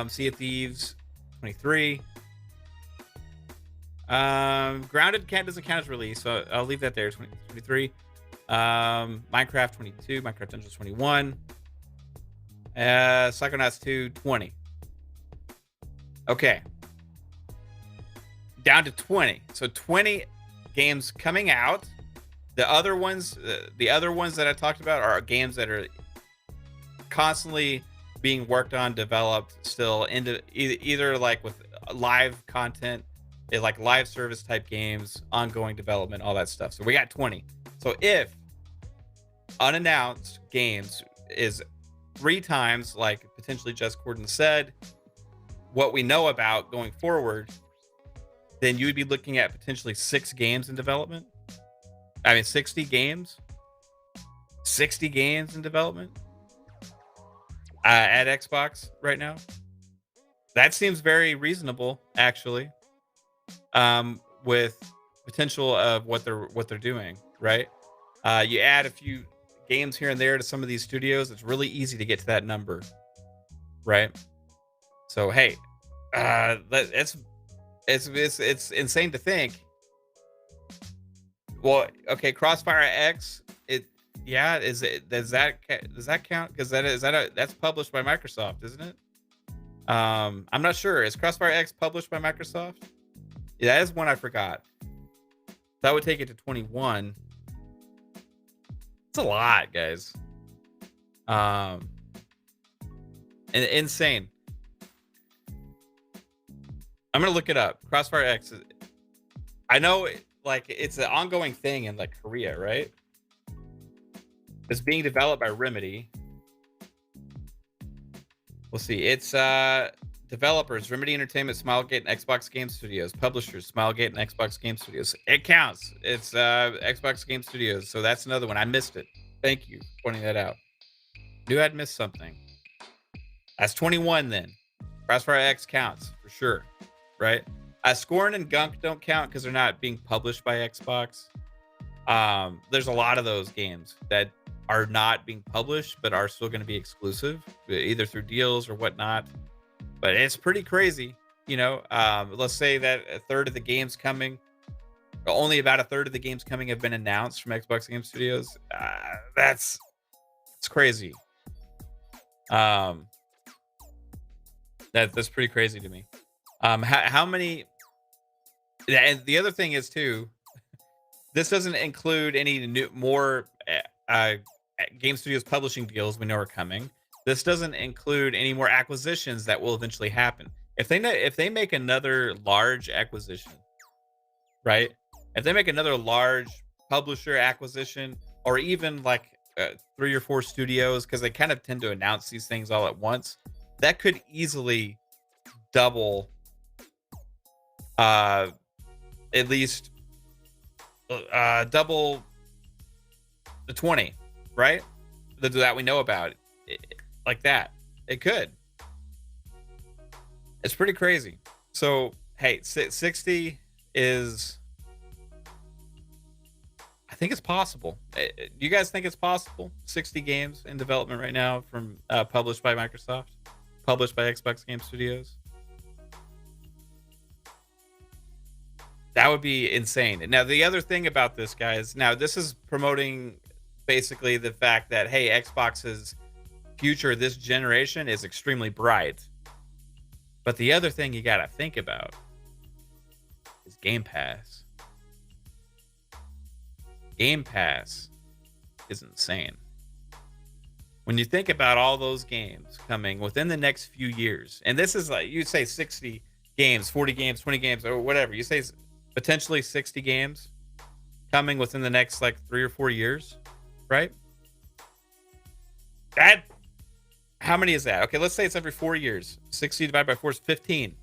Sea of Thieves 23. Grounded doesn't count as release, so I'll leave that there. 23. Minecraft 22. Minecraft Dungeons 21. Psychonauts 2 20. Okay, down to 20. So 20 games coming out. The other ones that I talked about are games that are constantly being worked on, developed, still into either like with live content, like live service type games, ongoing development, all that stuff. So we got 20. So if unannounced games is 3 times, like potentially Just Gordon said, what we know about going forward, then you would be looking at potentially 6 games in development. I mean, 60 games. 60 games in development at Xbox right now. That seems very reasonable, actually. With potential of what they're doing, right? You add a few games here and there to some of these studios, it's really easy to get to that number, right? So hey, it's insane to think. Well, okay, Crossfire X, does that count? Because that's published by Microsoft, isn't it? I'm not sure. Is Crossfire X published by Microsoft? Yeah, that is one I forgot. That would take it to 21. It's a lot, guys. Insane. I'm gonna look it up. Crossfire X. I know, like, it's an ongoing thing in like Korea, right? It's being developed by Remedy. We'll see. It's developers: Remedy Entertainment, Smilegate, and Xbox Game Studios. Publishers: Smilegate and Xbox Game Studios. It counts. It's Xbox Game Studios. So that's another one. I missed it. Thank you for pointing that out. Knew I'd missed something. That's 21 then. Crossfire X counts for sure, right? Scorn and Gunk don't count because they're not being published by Xbox. There's a lot of those games that are not being published but are still going to be exclusive, either through deals or whatnot. But it's pretty crazy, you know. Let's say that a third of the games coming, only about a third of the games coming have been announced from Xbox Game Studios. It's crazy. That's pretty crazy to me. How many? And the other thing is too, this doesn't include any more game studios publishing deals we know are coming. This doesn't include any more acquisitions that will eventually happen. If they make another large acquisition, right? If they make another large publisher acquisition, or even like 3 or 4 studios, because they kind of tend to announce these things all at once, that could easily double, uh, at least double the 20, right? That we know about, like that. It could. It's pretty crazy. So, hey, 60 is, I think it's possible. Do you guys think it's possible? 60 games in development right now from published by Microsoft, published by Xbox Game Studios. That would be insane. Now, the other thing about this, guys, now this is promoting basically the fact that, hey, Xbox's future this generation is extremely bright. But the other thing you got to think about is Game Pass. Game Pass is insane. When you think about all those games coming within the next few years, and this is like, you say 60 games, 40 games, 20 games, or whatever, you say potentially 60 games coming within the next like 3 or 4 years, right? That, how many is that? Okay, let's say it's every 4 years. 60 divided by 4 is 15.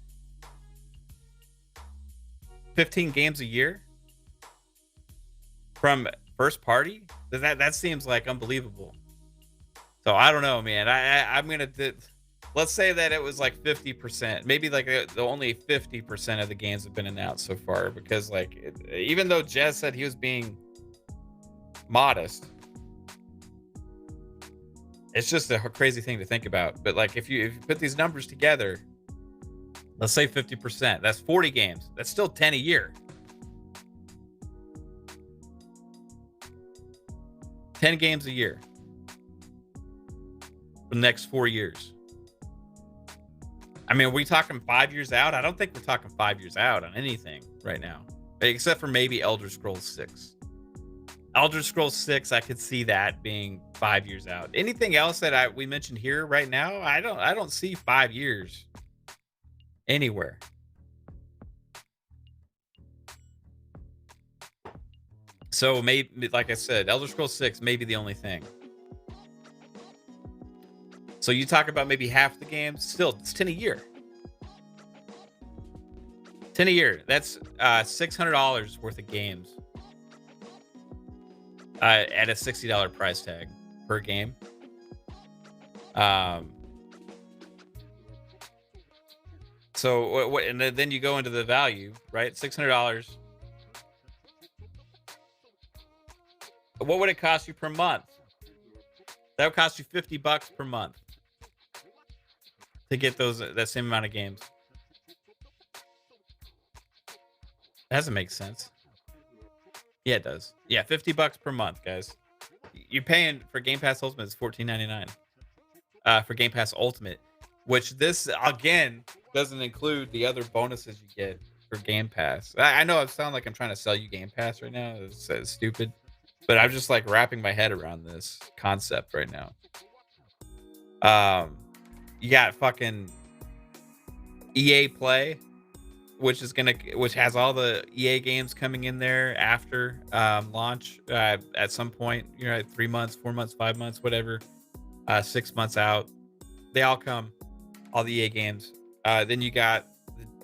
15 games a year from first party? That seems like unbelievable. So I don't know, man. I'm gonna let's say that it was like 50%, maybe like the only 50% of the games have been announced so far, because like even though Jez said he was being modest, it's just a crazy thing to think about. But like if you put these numbers together, let's say 50%, that's 40 games. That's still 10 a year. 10 games a year for the next 4 years. I mean, are we talking 5 years out? I don't think we're talking 5 years out on anything right now, except for maybe Elder Scrolls 6. Elder Scrolls 6, I could see that being 5 years out. Anything else that we mentioned here right now, I don't see 5 years anywhere. So maybe, like I said, Elder Scrolls 6 may be the only thing. So you talk about maybe half the games, still it's 10 a year. 10 a year. That's $600 worth of games at a $60 price tag per game. So what? And then you go into the value, right? $600. What would it cost you per month? That would cost you $50 per month to get that same amount of games. That doesn't make sense. Yeah, it does. Yeah, $50 per month, guys. You're paying for Game Pass Ultimate is $14.99. For Game Pass Ultimate, which this again doesn't include the other bonuses you get for Game Pass. I know I sound like I'm trying to sell you Game Pass right now. It's stupid, but I'm just like wrapping my head around this concept right now. You got fucking EA Play, which has all the EA games coming in there after launch at some point. 3 months, 4 months, 5 months, whatever, 6 months out. They all come, all the EA games. Then you got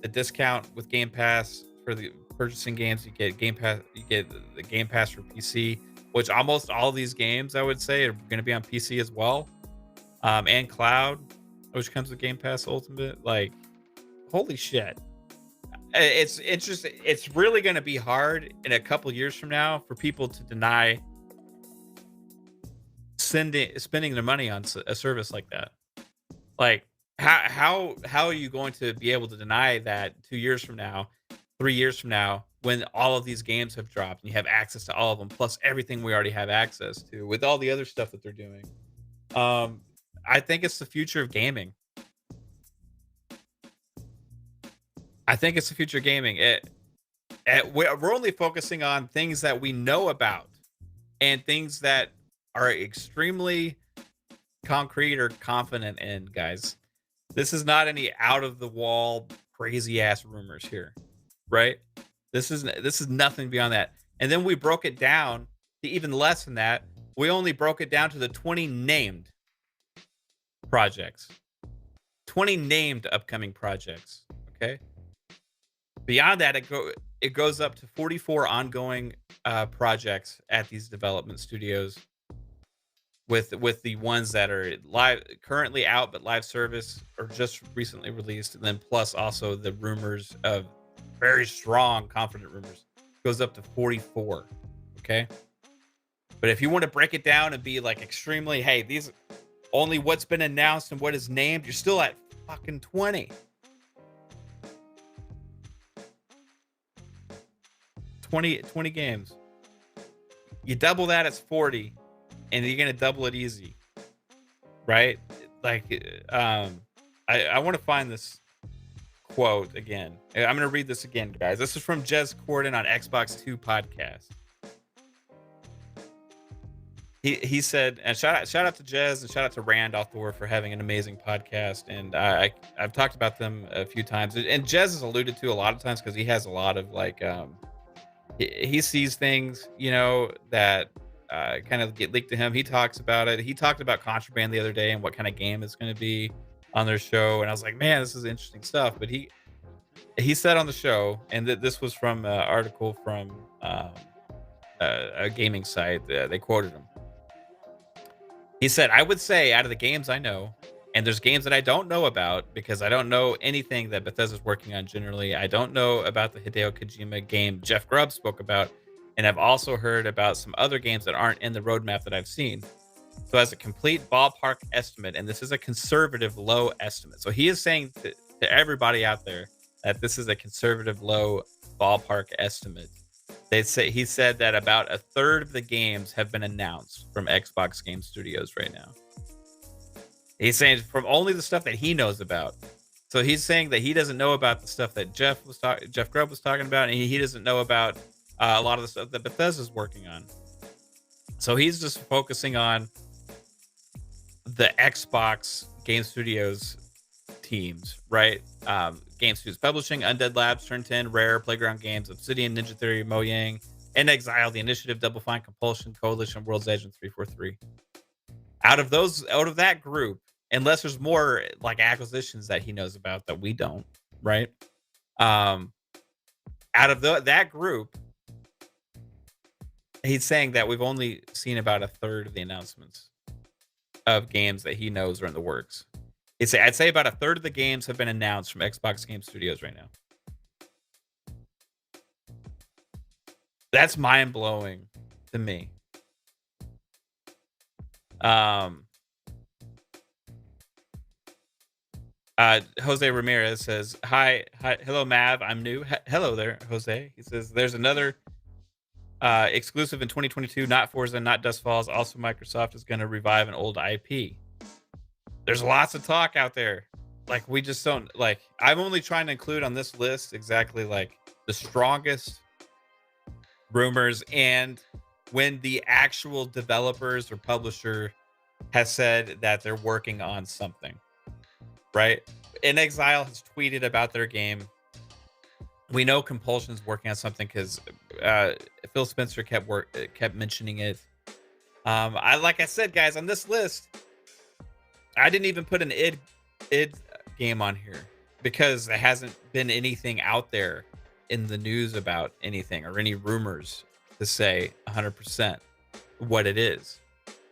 the discount with Game Pass for the purchasing games. You get Game Pass. You get the Game Pass for PC, which almost all these games I would say are going to be on PC as well, and cloud, which comes with Game Pass Ultimate. Like, holy shit! It's interesting. It's really going to be hard in a couple years from now for people to deny spending their money on a service like that. Like, how are you going to be able to deny that 2 years from now, 3 years from now, when all of these games have dropped and you have access to all of them, plus everything we already have access to with all the other stuff that they're doing? I think it's the future of gaming. I think it's the future of gaming. We're only focusing on things that we know about and things that are extremely concrete or confident in, guys. This is not any out of the wall crazy ass rumors here, right? This is nothing beyond that. And then we broke it down to even less than that. We only broke it down to the 20 named projects. 20 named upcoming projects, okay? Beyond that, it goes up to 44 ongoing projects at these development studios with the ones that are live currently out but live service or just recently released, and then plus also the rumors of very strong confident rumors goes up to 44. Okay, but if you want to break it down and be like extremely, hey, these only what's been announced and what is named, you're still at fucking 20. 20 games. You double that, it's 40, and you're gonna double it easy, right? Like, I want to find this quote again. I'm gonna read this again, guys. This is from Jez Corden on Xbox 2 podcast. He said, and shout out to Jez and shout out to Rand Author for having an amazing podcast. And I've talked about them a few times, and Jez has alluded to a lot of times because he has a lot of like he sees things, you know, that kind of get leaked to him. He talks about it. He talked about Contraband the other day and what kind of game it's going to be on their show. And I was like, man, this is interesting stuff. But he said on the show, and this was from an article from a gaming site. They quoted him. He said, I would say out of the games I know, and there's games that I don't know about because I don't know anything that Bethesda's working on generally. I don't know about the Hideo Kojima game Jeff Grubb spoke about, and I've also heard about some other games that aren't in the roadmap that I've seen. So as a complete ballpark estimate, and this is a conservative low estimate. So he is saying to everybody out there that this is a conservative low ballpark estimate. He said that about a third of the games have been announced from Xbox Game Studios right now. He's saying from only the stuff that he knows about. So he's saying that he doesn't know about the stuff that Jeff Grubb was talking about, and he doesn't know about a lot of the stuff that Bethesda's working on. So he's just focusing on the Xbox Game Studios teams, right? Game Studios Publishing, Undead Labs, Turn 10, Rare, Playground Games, Obsidian, Ninja Theory, Mojang, Exile, The Initiative, Double Fine, Compulsion, Coalition, World's Edge, and 343. Out of that group, unless there's more like acquisitions that he knows about that we don't, right? Out of that group, he's saying that we've only seen about a third of the announcements of games that he knows are in the works. I'd say about a third of the games have been announced from Xbox Game Studios right now. That's mind blowing to me. Jose Ramirez says, hi, hello, Mav. I'm new. Hello there, Jose. He says, there's another exclusive in 2022, not Forza, not Dust Falls. Also, Microsoft is going to revive an old IP. There's lots of talk out there. Like, we just don't, like, I'm only trying to include on this list exactly like the strongest rumors and when the actual developers or publisher has said that they're working on something, right? Exile has tweeted about their game. We know Compulsion is working on something because Phil Spencer kept mentioning it. Like I said, guys, on this list, I didn't even put an id game on here because there hasn't been anything out there in the news about anything or any rumors to say 100% what it is.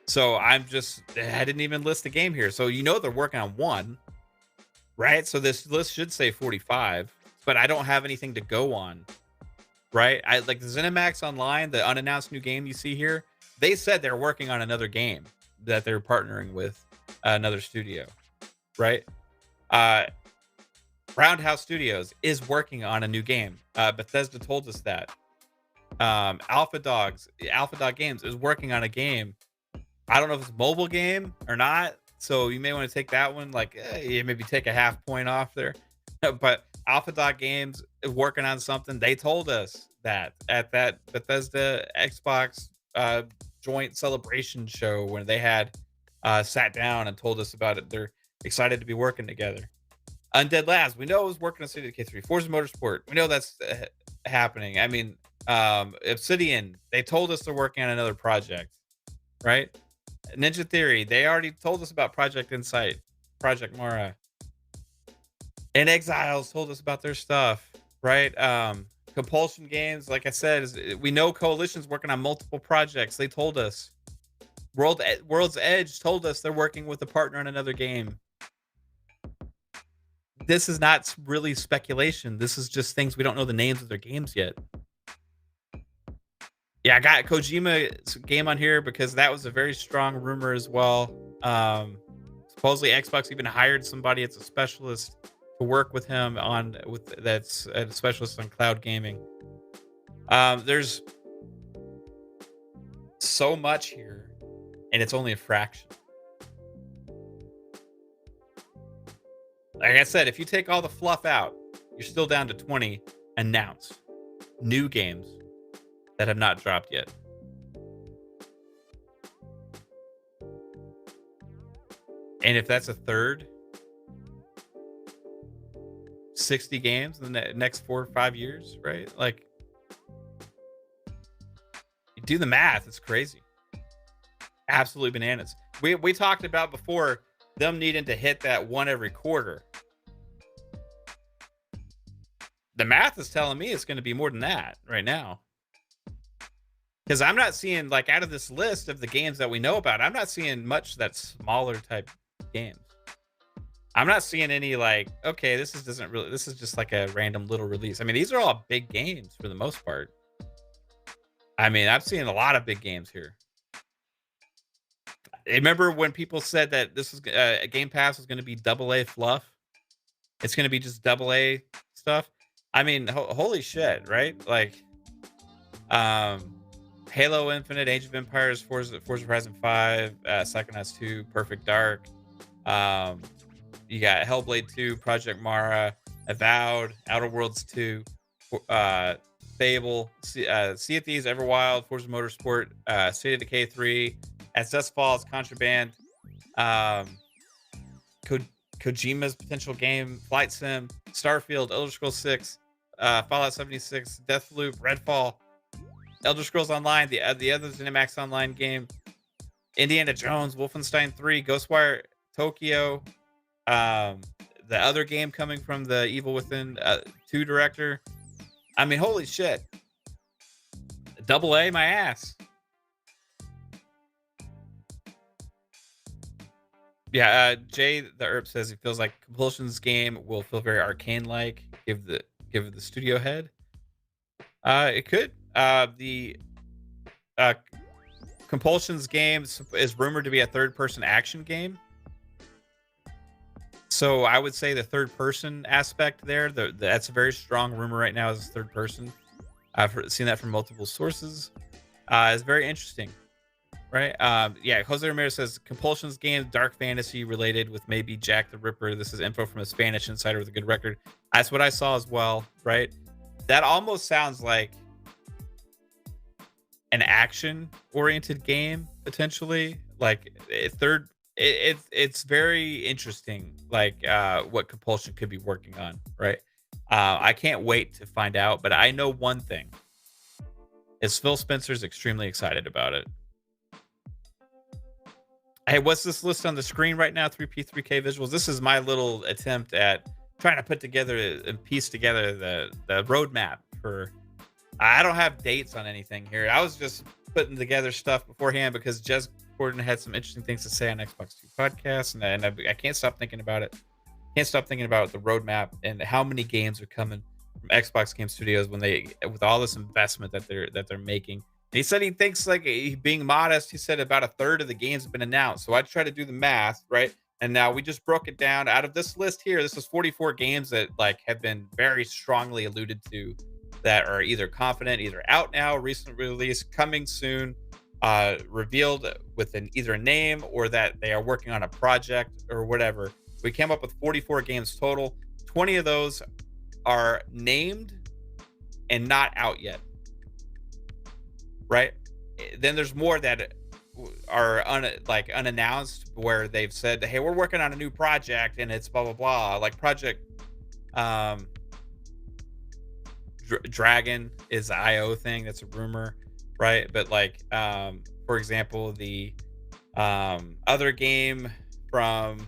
So I didn't even list the game here. So they're working on one, right? So this list should say 45, but I don't have anything to go on, right? I like the Cinemax Online, the unannounced new game you see here. They said they're working on another game that they're partnering with another studio, right? Roundhouse Studios is working on a new game. Bethesda told us that. Alpha Dog Games is working on a game. I don't know if it's a mobile game or not, so you may want to take that one, like maybe take a half point off there. But Alpha Dot Games is working on something. They told us that at that Bethesda Xbox joint celebration show when they had sat down and told us about it. They're excited to be working together. Undead Labs, we know it was working on City of K3. Forza Motorsport, we know that's happening. I mean, Obsidian, they told us they're working on another project, right? Ninja Theory, they already told us about Project Insight, Project Mara. And Exiles told us about their stuff, right? Compulsion Games, like I said, we know Coalition's working on multiple projects. They told us. World's Edge told us they're working with a partner on another game. This is not really speculation. This is just things we don't know the names of their games yet. Yeah, I got Kojima Game on here because that was a very strong rumor as well. Supposedly Xbox even hired somebody as a specialist to work with him that's a specialist on cloud gaming. There's so much here, and it's only a fraction. Like I said, if you take all the fluff out, you're still down to 20 announced new games that have not dropped yet. And if that's a third, 60 games in the next 4 or 5 years, right? Like, you do the math, it's crazy. Absolutely bananas. We talked about before them needing to hit that one every quarter. The math is telling me it's going to be more than that right now. Because I'm not seeing, like, out of this list of the games that we know about, I'm not seeing much that's smaller type games. I'm not seeing any like, okay, this is just like a random little release. I mean, these are all big games for the most part. I mean, I'm seeing a lot of big games here. Remember when people said that this was Game Pass was going to be AA fluff? It's going to be just AA stuff. I mean, holy shit, right? Like, Halo Infinite, Age of Empires, Forza Horizon 5, Psychonauts 2, Perfect Dark. You got Hellblade 2, Project Mara, Avowed, Outer Worlds 2, Fable, Sea of Thieves, Everwild, Forza Motorsport, State of Decay 3, As Dusk Falls, Contraband, Kojima's potential game, Flight Sim, Starfield, Elder Scrolls 6, Fallout 76, Deathloop, Redfall, Elder Scrolls Online, the other Cinemax Online game, Indiana Jones, Wolfenstein 3, Ghostwire Tokyo, the other game coming from the Evil Within 2 director. I mean, holy shit. AA my ass. Yeah, Jay the Herb says he feels like Compulsion's game will feel very arcane-like. Give the studio head. It could. The Compulsion's game is rumored to be a third-person action game. So I would say the third-person aspect there, that's a very strong rumor right now is third person. I've seen that from multiple sources. It's very interesting. Right. Yeah. Jose Ramirez says Compulsion's game, dark fantasy related with maybe Jack the Ripper. This is info from a Spanish insider with a good record. That's what I saw as well. Right. That almost sounds like an action oriented game, potentially. Like it's very interesting. Like what Compulsion could be working on. Right. I can't wait to find out. But I know one thing is Phil Spencer's extremely excited about it. Hey, what's this list on the screen right now? 3P3K visuals. This is my little attempt at trying to put together and piece together the roadmap for. I don't have dates on anything here. I was just putting together stuff beforehand because Jez Gordon had some interesting things to say on Xbox 2 podcast, and I can't stop thinking about it. Can't stop thinking about the roadmap and how many games are coming from Xbox Game Studios with all this investment that they're making. He said he thinks, like, being modest, he said about a third of the games have been announced. So I try to do the math, right? And now we just broke it down. Out of this list here, this is 44 games that like have been very strongly alluded to that are either confident, either out now, recent release, coming soon, revealed with either a name or that they are working on a project or whatever. We came up with 44 games total. 20 of those are named and not out yet, right? Then there's more that are unannounced, where they've said, hey, we're working on a new project and it's blah blah blah, like Project Dragon is the IO thing. That's a rumor, right? But like, for example, the other game from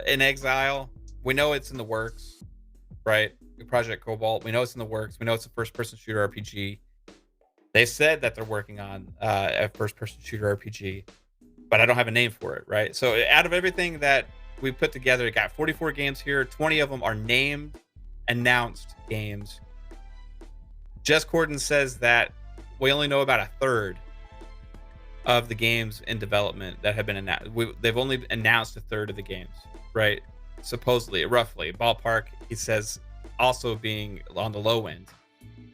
In Exile, we know it's in the works, right? Project Cobalt, we know it's in the works. We know it's a first-person shooter RPG. They said that they're working on a first-person shooter RPG, but I don't have a name for it, right? So out of everything that we put together, it got 44 games here. 20 of them are named, announced games. Jess Corden says that we only know about a third of the games in development that have been announced. They've only announced a third of the games, right? Supposedly, roughly, ballpark. He says also being on the low end.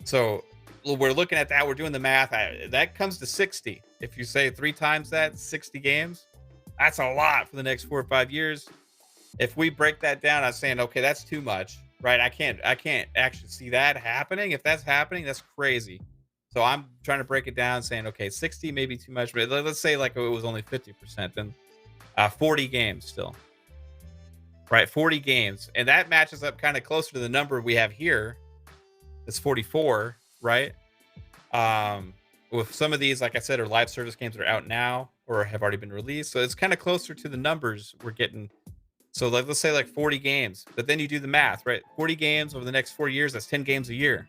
So we're looking at that. We're doing the math. That comes to 60. If you say 3 times that, 60 games, that's a lot for the next 4 or 5 years. If we break that down, I'm saying, okay, that's too much, right? I can't actually see that happening. If that's happening, that's crazy. So I'm trying to break it down, saying, okay, 60 may be too much, but let's say like it was only 50%, then 40 games still, right? 40 games, and that matches up kind of closer to the number we have here. It's 44, right? With some of these, like I said, are live service games that are out now or have already been released, so it's kind of closer to the numbers we're getting. So like, let's say like 40 games, but then you do the math, right? 40 games over the next 4 years, that's 10 games a year.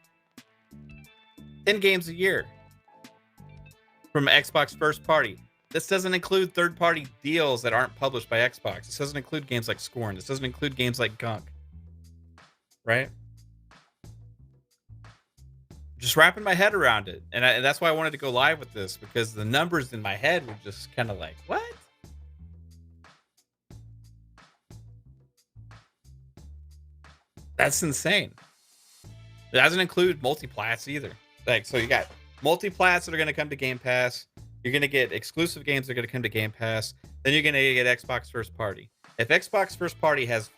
10 games a year from Xbox first party. This doesn't include third-party deals that aren't published by Xbox. This doesn't include games like Scorn. This doesn't include games like Gunk, right? Just wrapping my head around it. And that's why I wanted to go live with this, because the numbers in my head were just kind of like, what? That's insane. It doesn't include multiplats either. Like, so you got multiplats that are going to come to Game Pass. You're going to get exclusive games that are going to come to Game Pass. Then you're going to get Xbox first party. If Xbox first party has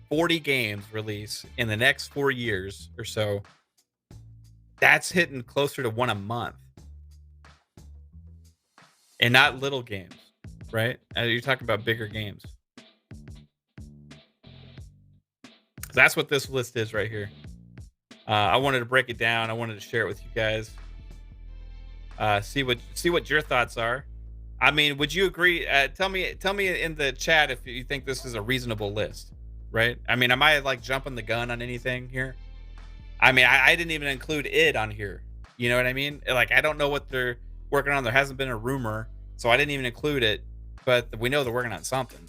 40 games release in the next 4 years or so, that's hitting closer to 1 a month. And not little games, right? You're talking about bigger games. That's what this list is right here. I wanted to break it down. I wanted to share it with you guys. See what your thoughts are. I mean, would you agree? Tell me in the chat if you think this is a reasonable list, right? I mean, am I like jumping the gun on anything here? I mean, I didn't even include id on here. You know what I mean? Like, I don't know what they're working on. There hasn't been a rumor, so I didn't even include it. But we know they're working on something.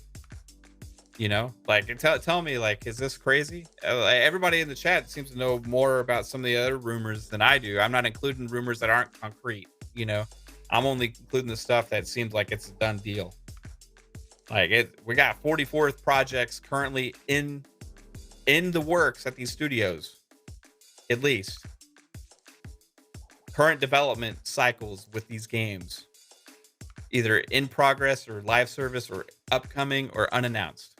You know, like, tell me, like, is this crazy? Everybody in the chat seems to know more about some of the other rumors than I do. I'm not including rumors that aren't concrete. You know, I'm only including the stuff that seems like it's a done deal. Like, we got 44 projects currently in the works at these studios, at least. Current development cycles with these games, either in progress or live service or upcoming or unannounced.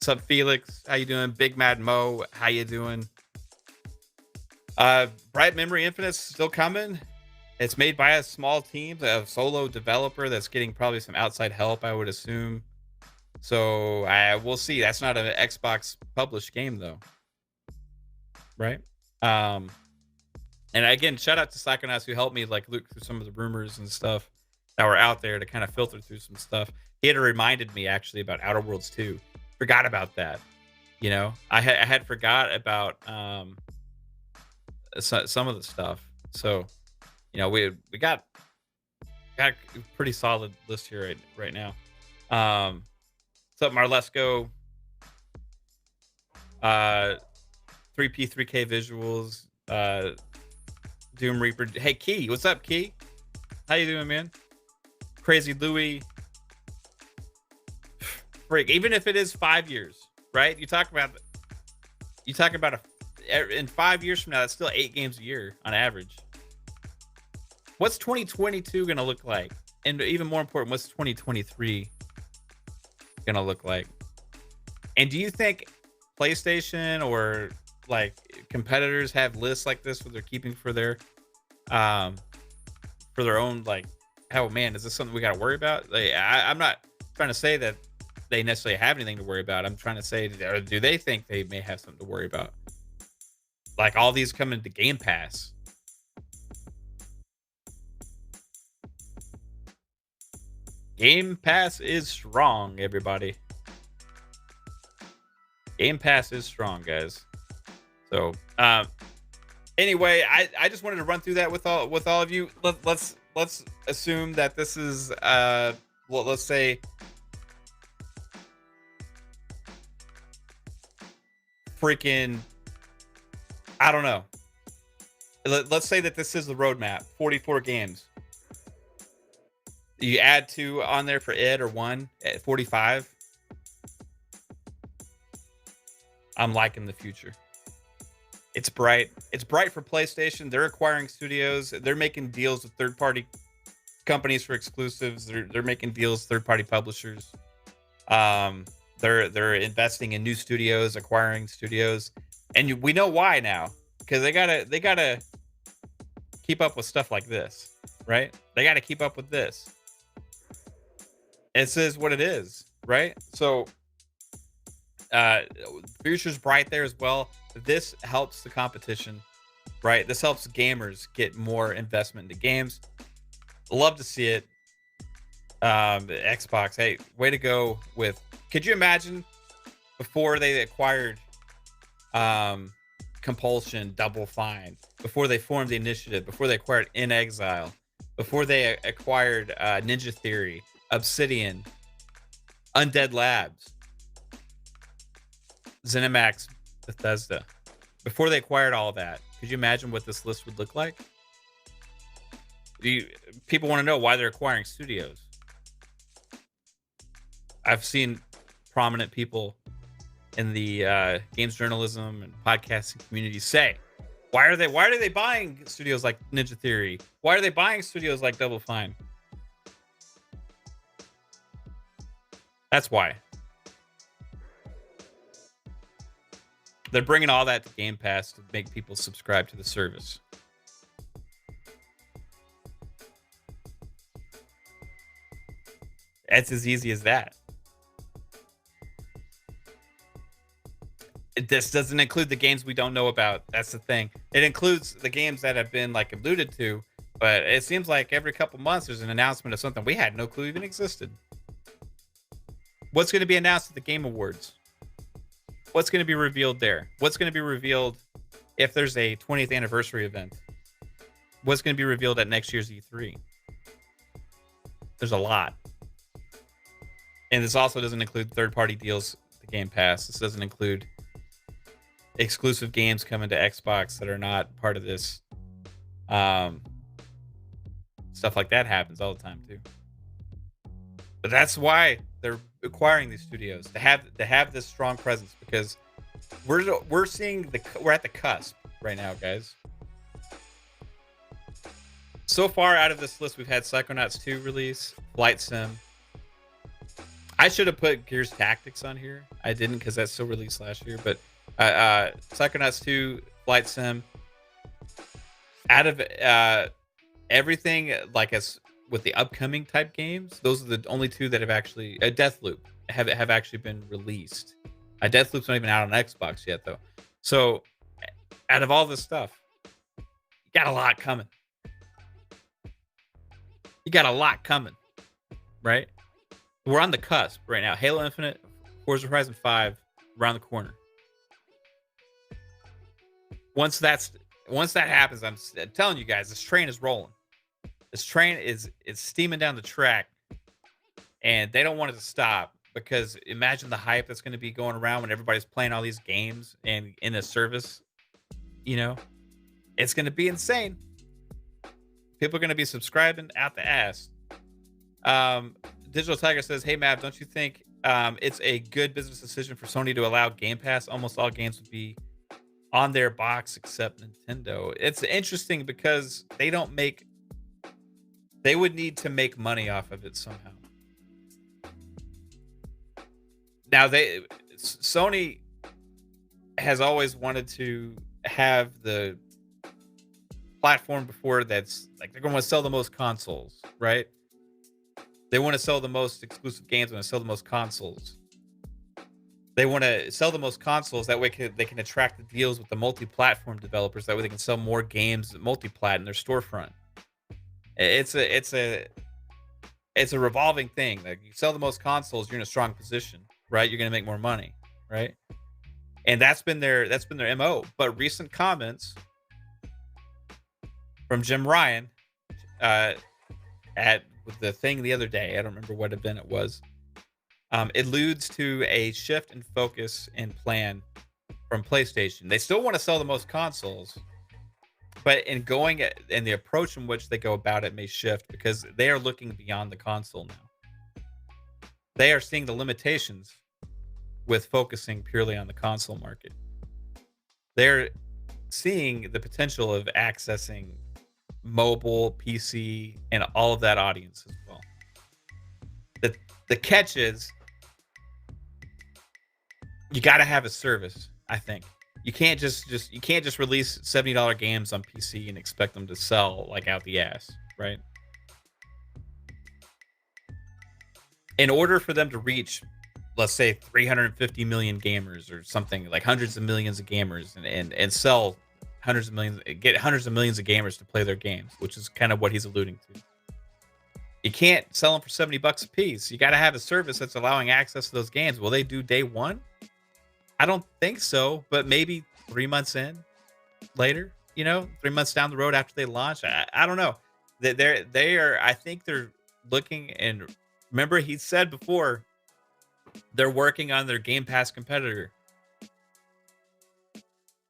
What's up, Felix? How you doing? Big Mad Mo, how you doing? Bright Memory Infinite's still coming. It's made by a small team, a solo developer that's getting probably some outside help, I would assume. So we'll see. That's not an Xbox published game though, right? And again, shout out to Psychonauts who helped me like look through some of the rumors and stuff that were out there to kind of filter through some stuff. He had reminded me actually about Outer Worlds 2. Forgot about that. You know, I had forgot about some of the stuff. So, you know, we got a pretty solid list here right now. What's up, Marlesco? 3P 3K visuals. Doom Reaper. Hey, Key, what's up, Key? How you doing, man? Crazy Louie. Freak. Even if it is 5 years, right? You talk about in 5 years from now, that's still 8 games a year on average. What's 2022 gonna look like? And even more important, what's 2023 gonna look like? And do you think PlayStation or like competitors have lists like this where they're keeping um for their own like, oh man, is this something we got to worry about? Like, I'm not trying to say that they necessarily have anything to worry about. I'm trying to say, or do they think they may have something to worry about? Like all these coming to Game Pass. Game Pass is strong, everybody. Game Pass is strong, guys. So, anyway, I just wanted to run through that with all of you. Let's assume that this is well, let's say freaking, I don't know. Let's say that this is the roadmap, 44 games. You add 2 on there for id or 1 at 45. I'm liking the future. It's bright. It's bright for PlayStation. They're acquiring studios. They're making deals with third-party companies for exclusives. They're making deals, third-party publishers. They're investing in new studios, acquiring studios, and we know why now, because they gotta keep up with stuff like this, right? They gotta keep up with this. It says what it is, right? So, future's bright there as well. This helps the competition, right? This helps gamers get more investment into games. Love to see it. Xbox, hey, way to go with. Could you imagine before they acquired Compulsion, Double Fine, before they formed the initiative, before they acquired In Exile, before they acquired Ninja Theory, Obsidian, Undead Labs, Cinemax, Bethesda, before they acquired all that, could you imagine what this list would look like? People want to know why they're acquiring studios. I've seen prominent people in the games journalism and podcasting community say, why are they buying studios like Ninja Theory? Why are they buying studios like Double Fine? That's why. They're bringing all that to Game Pass to make people subscribe to the service. It's as easy as that. This doesn't include the games we don't know about. That's the thing. It includes the games that have been like alluded to, but it seems like every couple months there's an announcement of something we had no clue even existed. What's going to be announced at the Game Awards? What's going to be revealed there? What's going to be revealed if there's a 20th anniversary event? What's going to be revealed at next year's E3? There's a lot. And this also doesn't include third-party deals to Game Pass. This doesn't include exclusive games coming to Xbox that are not part of this. Stuff like that happens all the time too. But that's why they're acquiring these studios, to have this strong presence, because we're seeing we're at the cusp right now, guys. So far out of this list, we've had Psychonauts 2 release, Flight Sim. I should have put Gears Tactics on here. I didn't, because that's still released last year. But Psychonauts 2, Flight Sim. Out of everything, like as with the upcoming type games, those are the only 2 that have actually Deathloop have actually been released. Deathloop's not even out on Xbox yet, though. So, out of all this stuff, you got a lot coming. You got a lot coming, right? We're on the cusp right now. Halo Infinite, Forza Horizon 5, around the corner. Once that happens, I'm telling you guys, this train is rolling. This train is steaming down the track, and they don't want it to stop, because imagine the hype that's going to be going around when everybody's playing all these games and in a service. You know, it's going to be insane. People are going to be subscribing out the ass. Digital Tiger says, "Hey Mav, don't you think it's a good business decision for Sony to allow Game Pass? Almost all games would be on their box except Nintendo." It's interesting because they would need to make money off of it somehow. Now Sony has always wanted to have the platform before that's like they're going to sell the most consoles, right? They want to sell the most exclusive games, want to sell the most consoles. They want to sell the most consoles. That way they can attract the deals with the multi-platform developers. That way they can sell more games multi-plat in their storefront. It's a revolving thing. Like you sell the most consoles, you're in a strong position, right? You're going to make more money, right? And that's been their MO. But recent comments from Jim Ryan at the thing the other day, I don't remember what event it was, alludes to a shift in focus and plan from PlayStation. They still want to sell the most consoles, but in the approach in which they go about it may shift because they are looking beyond the console now. They are seeing the limitations with focusing purely on the console market. They're seeing the potential of accessing mobile, PC, and all of that audience as well. The catch is you got to have a service, I think. You can't just release $70 games on PC and expect them to sell like out the ass, right? In order for them to reach, let's say 350 million gamers or something, like hundreds of millions of gamers and sell hundreds of millions, get hundreds of millions of gamers to play their games, which is kind of what he's alluding to. You can't sell them for $70 a piece. You got to have a service that's allowing access to those games. Will they do day one? I don't think so, but maybe 3 months later, 3 months down the road after they launch. I don't know. They are. I think they're looking, and remember he said before they're working on their Game Pass competitor.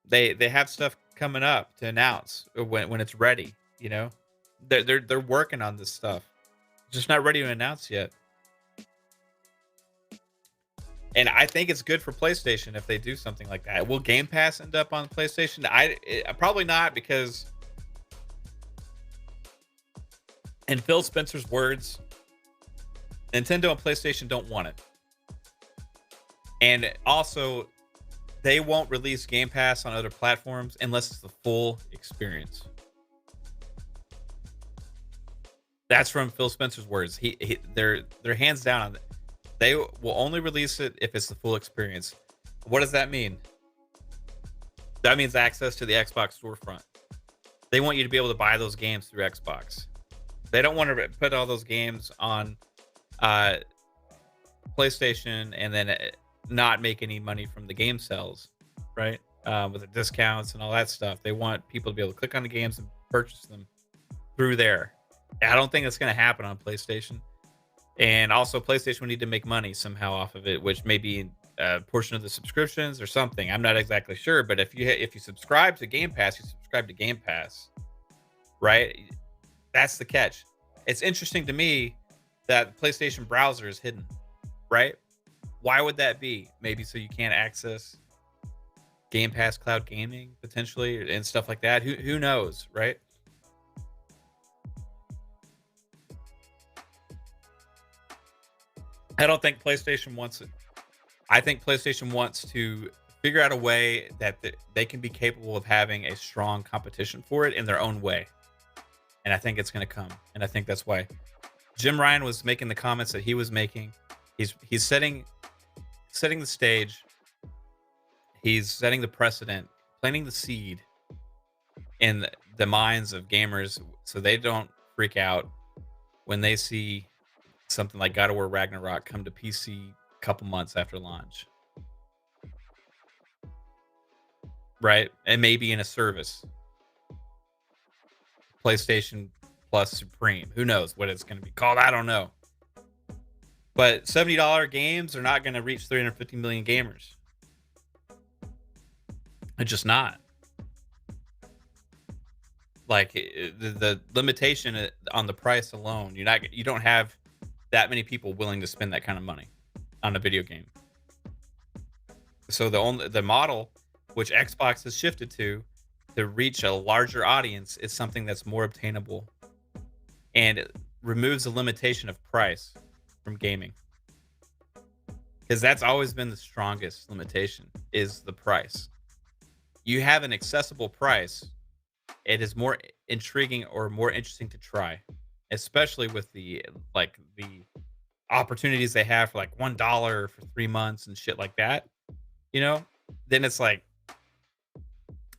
They have stuff coming up to announce when it's ready. They're working on this stuff, just not ready to announce yet. And I think it's good for PlayStation if they do something like that. Will Game Pass end up on PlayStation? Probably not, because in Phil Spencer's words, Nintendo and PlayStation don't want it. And also, they won't release Game Pass on other platforms unless it's the full experience. That's from Phil Spencer's words. They're hands down on it. They will only release it if it's the full experience. What does that mean? That means access to the Xbox storefront. They want you to be able to buy those games through Xbox. They don't want to put all those games on PlayStation and then not make any money from the game sales, right? With the discounts and all that stuff. They want people to be able to click on the games and purchase them through there. I don't think that's going to happen on PlayStation. And also, PlayStation would need to make money somehow off of it, which may be a portion of the subscriptions or something. I'm not exactly sure, but if you subscribe to Game Pass, you subscribe to Game Pass, right? That's the catch. It's interesting to me that the PlayStation browser is hidden, right? Why would that be? Maybe so you can't access Game Pass cloud gaming potentially and stuff like that. Who knows, right? I don't think PlayStation wants it. I think PlayStation wants to figure out a way that they can be capable of having a strong competition for it in their own way. And I think it's going to come. And I think that's why Jim Ryan was making the comments that he was making. He's setting the stage. He's setting the precedent, planting the seed in the minds of gamers so they don't freak out when they see something like God of War Ragnarok come to PC a couple months after launch. Right? And maybe in a service. PlayStation Plus Supreme. Who knows what it's going to be called? I don't know. But $70 games are not going to reach 350 million gamers. It's just not. Like the limitation on the price alone, you don't have that many people willing to spend that kind of money on a video game. So the model which Xbox has shifted to reach a larger audience is something that's more obtainable, and it removes the limitation of price from gaming. because that's always been the strongest limitation is the price. You have an accessible price, it is more intriguing or more interesting to try, especially with the opportunities they have for like $1 for 3 months and shit like that. You know, then it's like,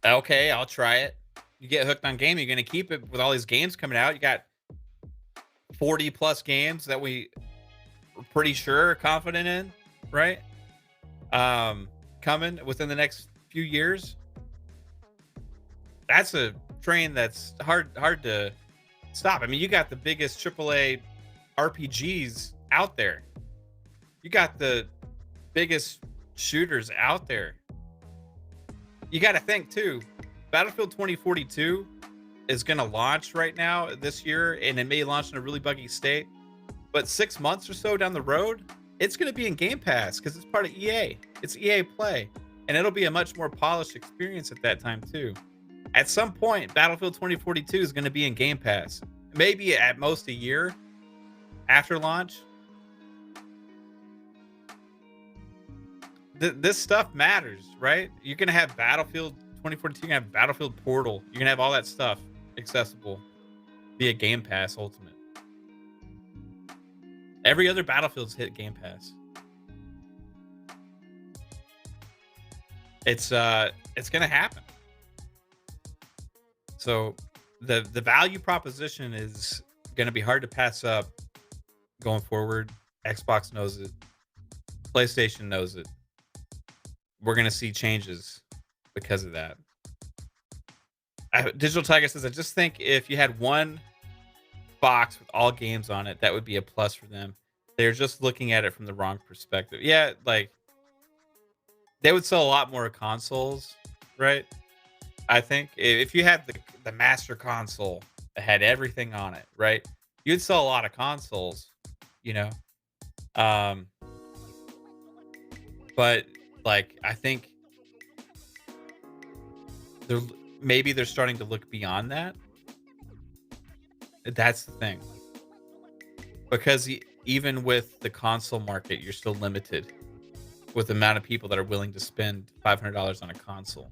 okay, I'll try it. You get hooked on gaming, you're gonna keep it with all these games coming out. You got 40 plus games that we are pretty sure, confident in, right? Coming within the next few years. That's a train that's hard to stop. I mean, you got the biggest AAA RPGs out there. You got the biggest shooters out there. You got to think too. Battlefield 2042 is going to launch right now this year, and it may launch in a really buggy state. But 6 months or so down the road, it's going to be in Game Pass because it's part of EA. It's EA Play, and it'll be a much more polished experience at that time too. At some point, Battlefield 2042 is going to be in Game Pass. Maybe at most a year after launch. This stuff matters, right? You're going to have Battlefield 2042, you're going to have Battlefield Portal. You're going to have all that stuff accessible via Game Pass Ultimate. Every other Battlefield's hit Game Pass. It's going to happen. So the value proposition is going to be hard to pass up going forward. Xbox knows it. PlayStation knows it. We're going to see changes because of that. Digital Tiger says, I just think if you had one box with all games on it, that would be a plus for them. They're just looking at it from the wrong perspective. Yeah, like they would sell a lot more consoles, right? I think if you had the master console that had everything on it, right? You'd sell a lot of consoles, you know. But like I think they're starting to look beyond that. That's the thing. Because even with the console market, you're still limited with the amount of people that are willing to spend $500 on a console.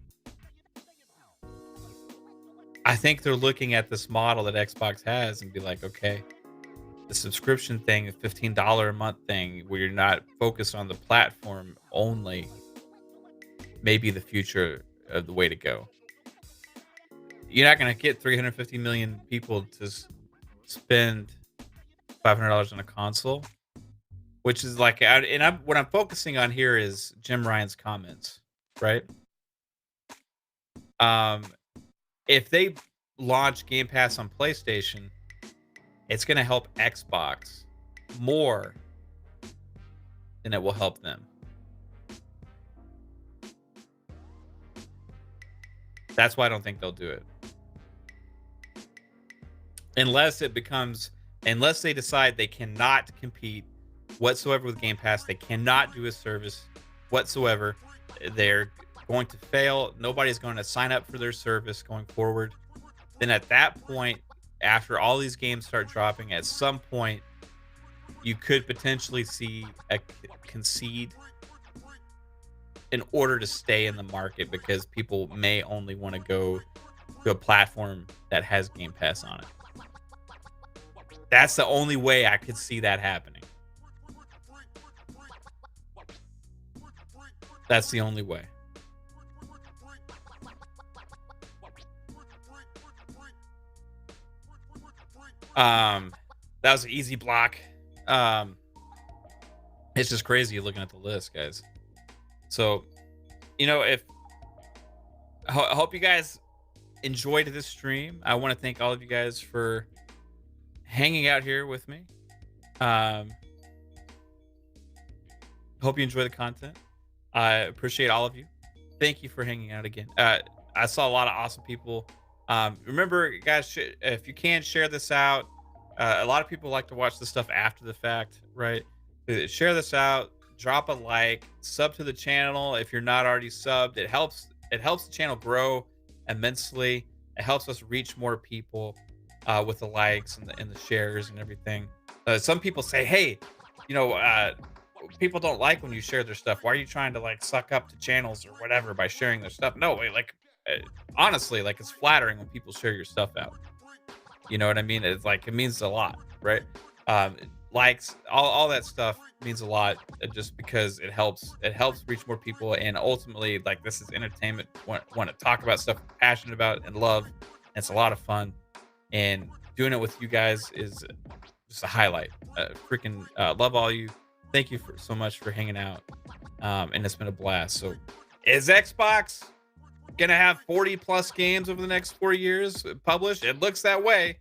I think they're looking at this model that Xbox has and be like, okay, the subscription thing, a $15 a month thing, where you're not focused on the platform only, may be the future of the way to go. You're not going to get 350 million people to spend $500 on a console, which is like, what I'm focusing on here is Jim Ryan's comments, right? If they launch Game Pass on PlayStation, it's going to help Xbox more than it will help them. That's why I don't think they'll do it. Unless they decide they cannot compete whatsoever with Game Pass, they cannot do a service whatsoever. They're going to fail. Nobody's going to sign up for their service going forward. Then at that point, after all these games start dropping, at some point, you could potentially see a concede in order to stay in the market, because people may only want to go to a platform that has Game Pass on it. That's the only way I could see that happening. That's the only way. That was an easy block. It's just crazy looking at the list, guys. So, I hope you guys enjoyed this stream. I want to thank all of you guys for hanging out here with me. Hope you enjoy the content. I appreciate all of you. Thank you for hanging out again. I saw a lot of awesome people. Remember, guys, if you can, share this out. A lot of people like to watch this stuff after the fact, right? Share this out. Drop a like. Sub to the channel if you're not already subbed. It helps the channel grow immensely. It helps us reach more people with the likes and the shares and everything. Some people say, hey, people don't like when you share their stuff. Why are you trying to like suck up to channels or whatever by sharing their stuff? No way. Like, honestly, like it's flattering when people share your stuff out. You know what I mean? It's like it means a lot, right? Likes, all that stuff means a lot, just because it helps reach more people, and ultimately, like this is entertainment. Want to talk about stuff I'm passionate about and love. And it's a lot of fun, and doing it with you guys is just a highlight. Freaking love all you. Thank you for so much for hanging out, and it's been a blast. So, is Xbox gonna have 40 plus games over the next 4 years published? It looks that way.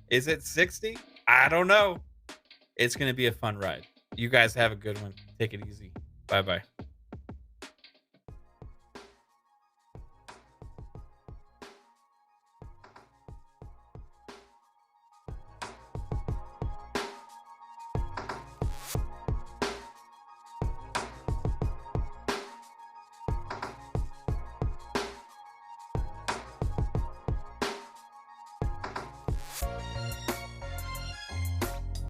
Is it 60? I don't know. It's gonna be a fun ride. You guys have a good one. Take it easy. Bye bye.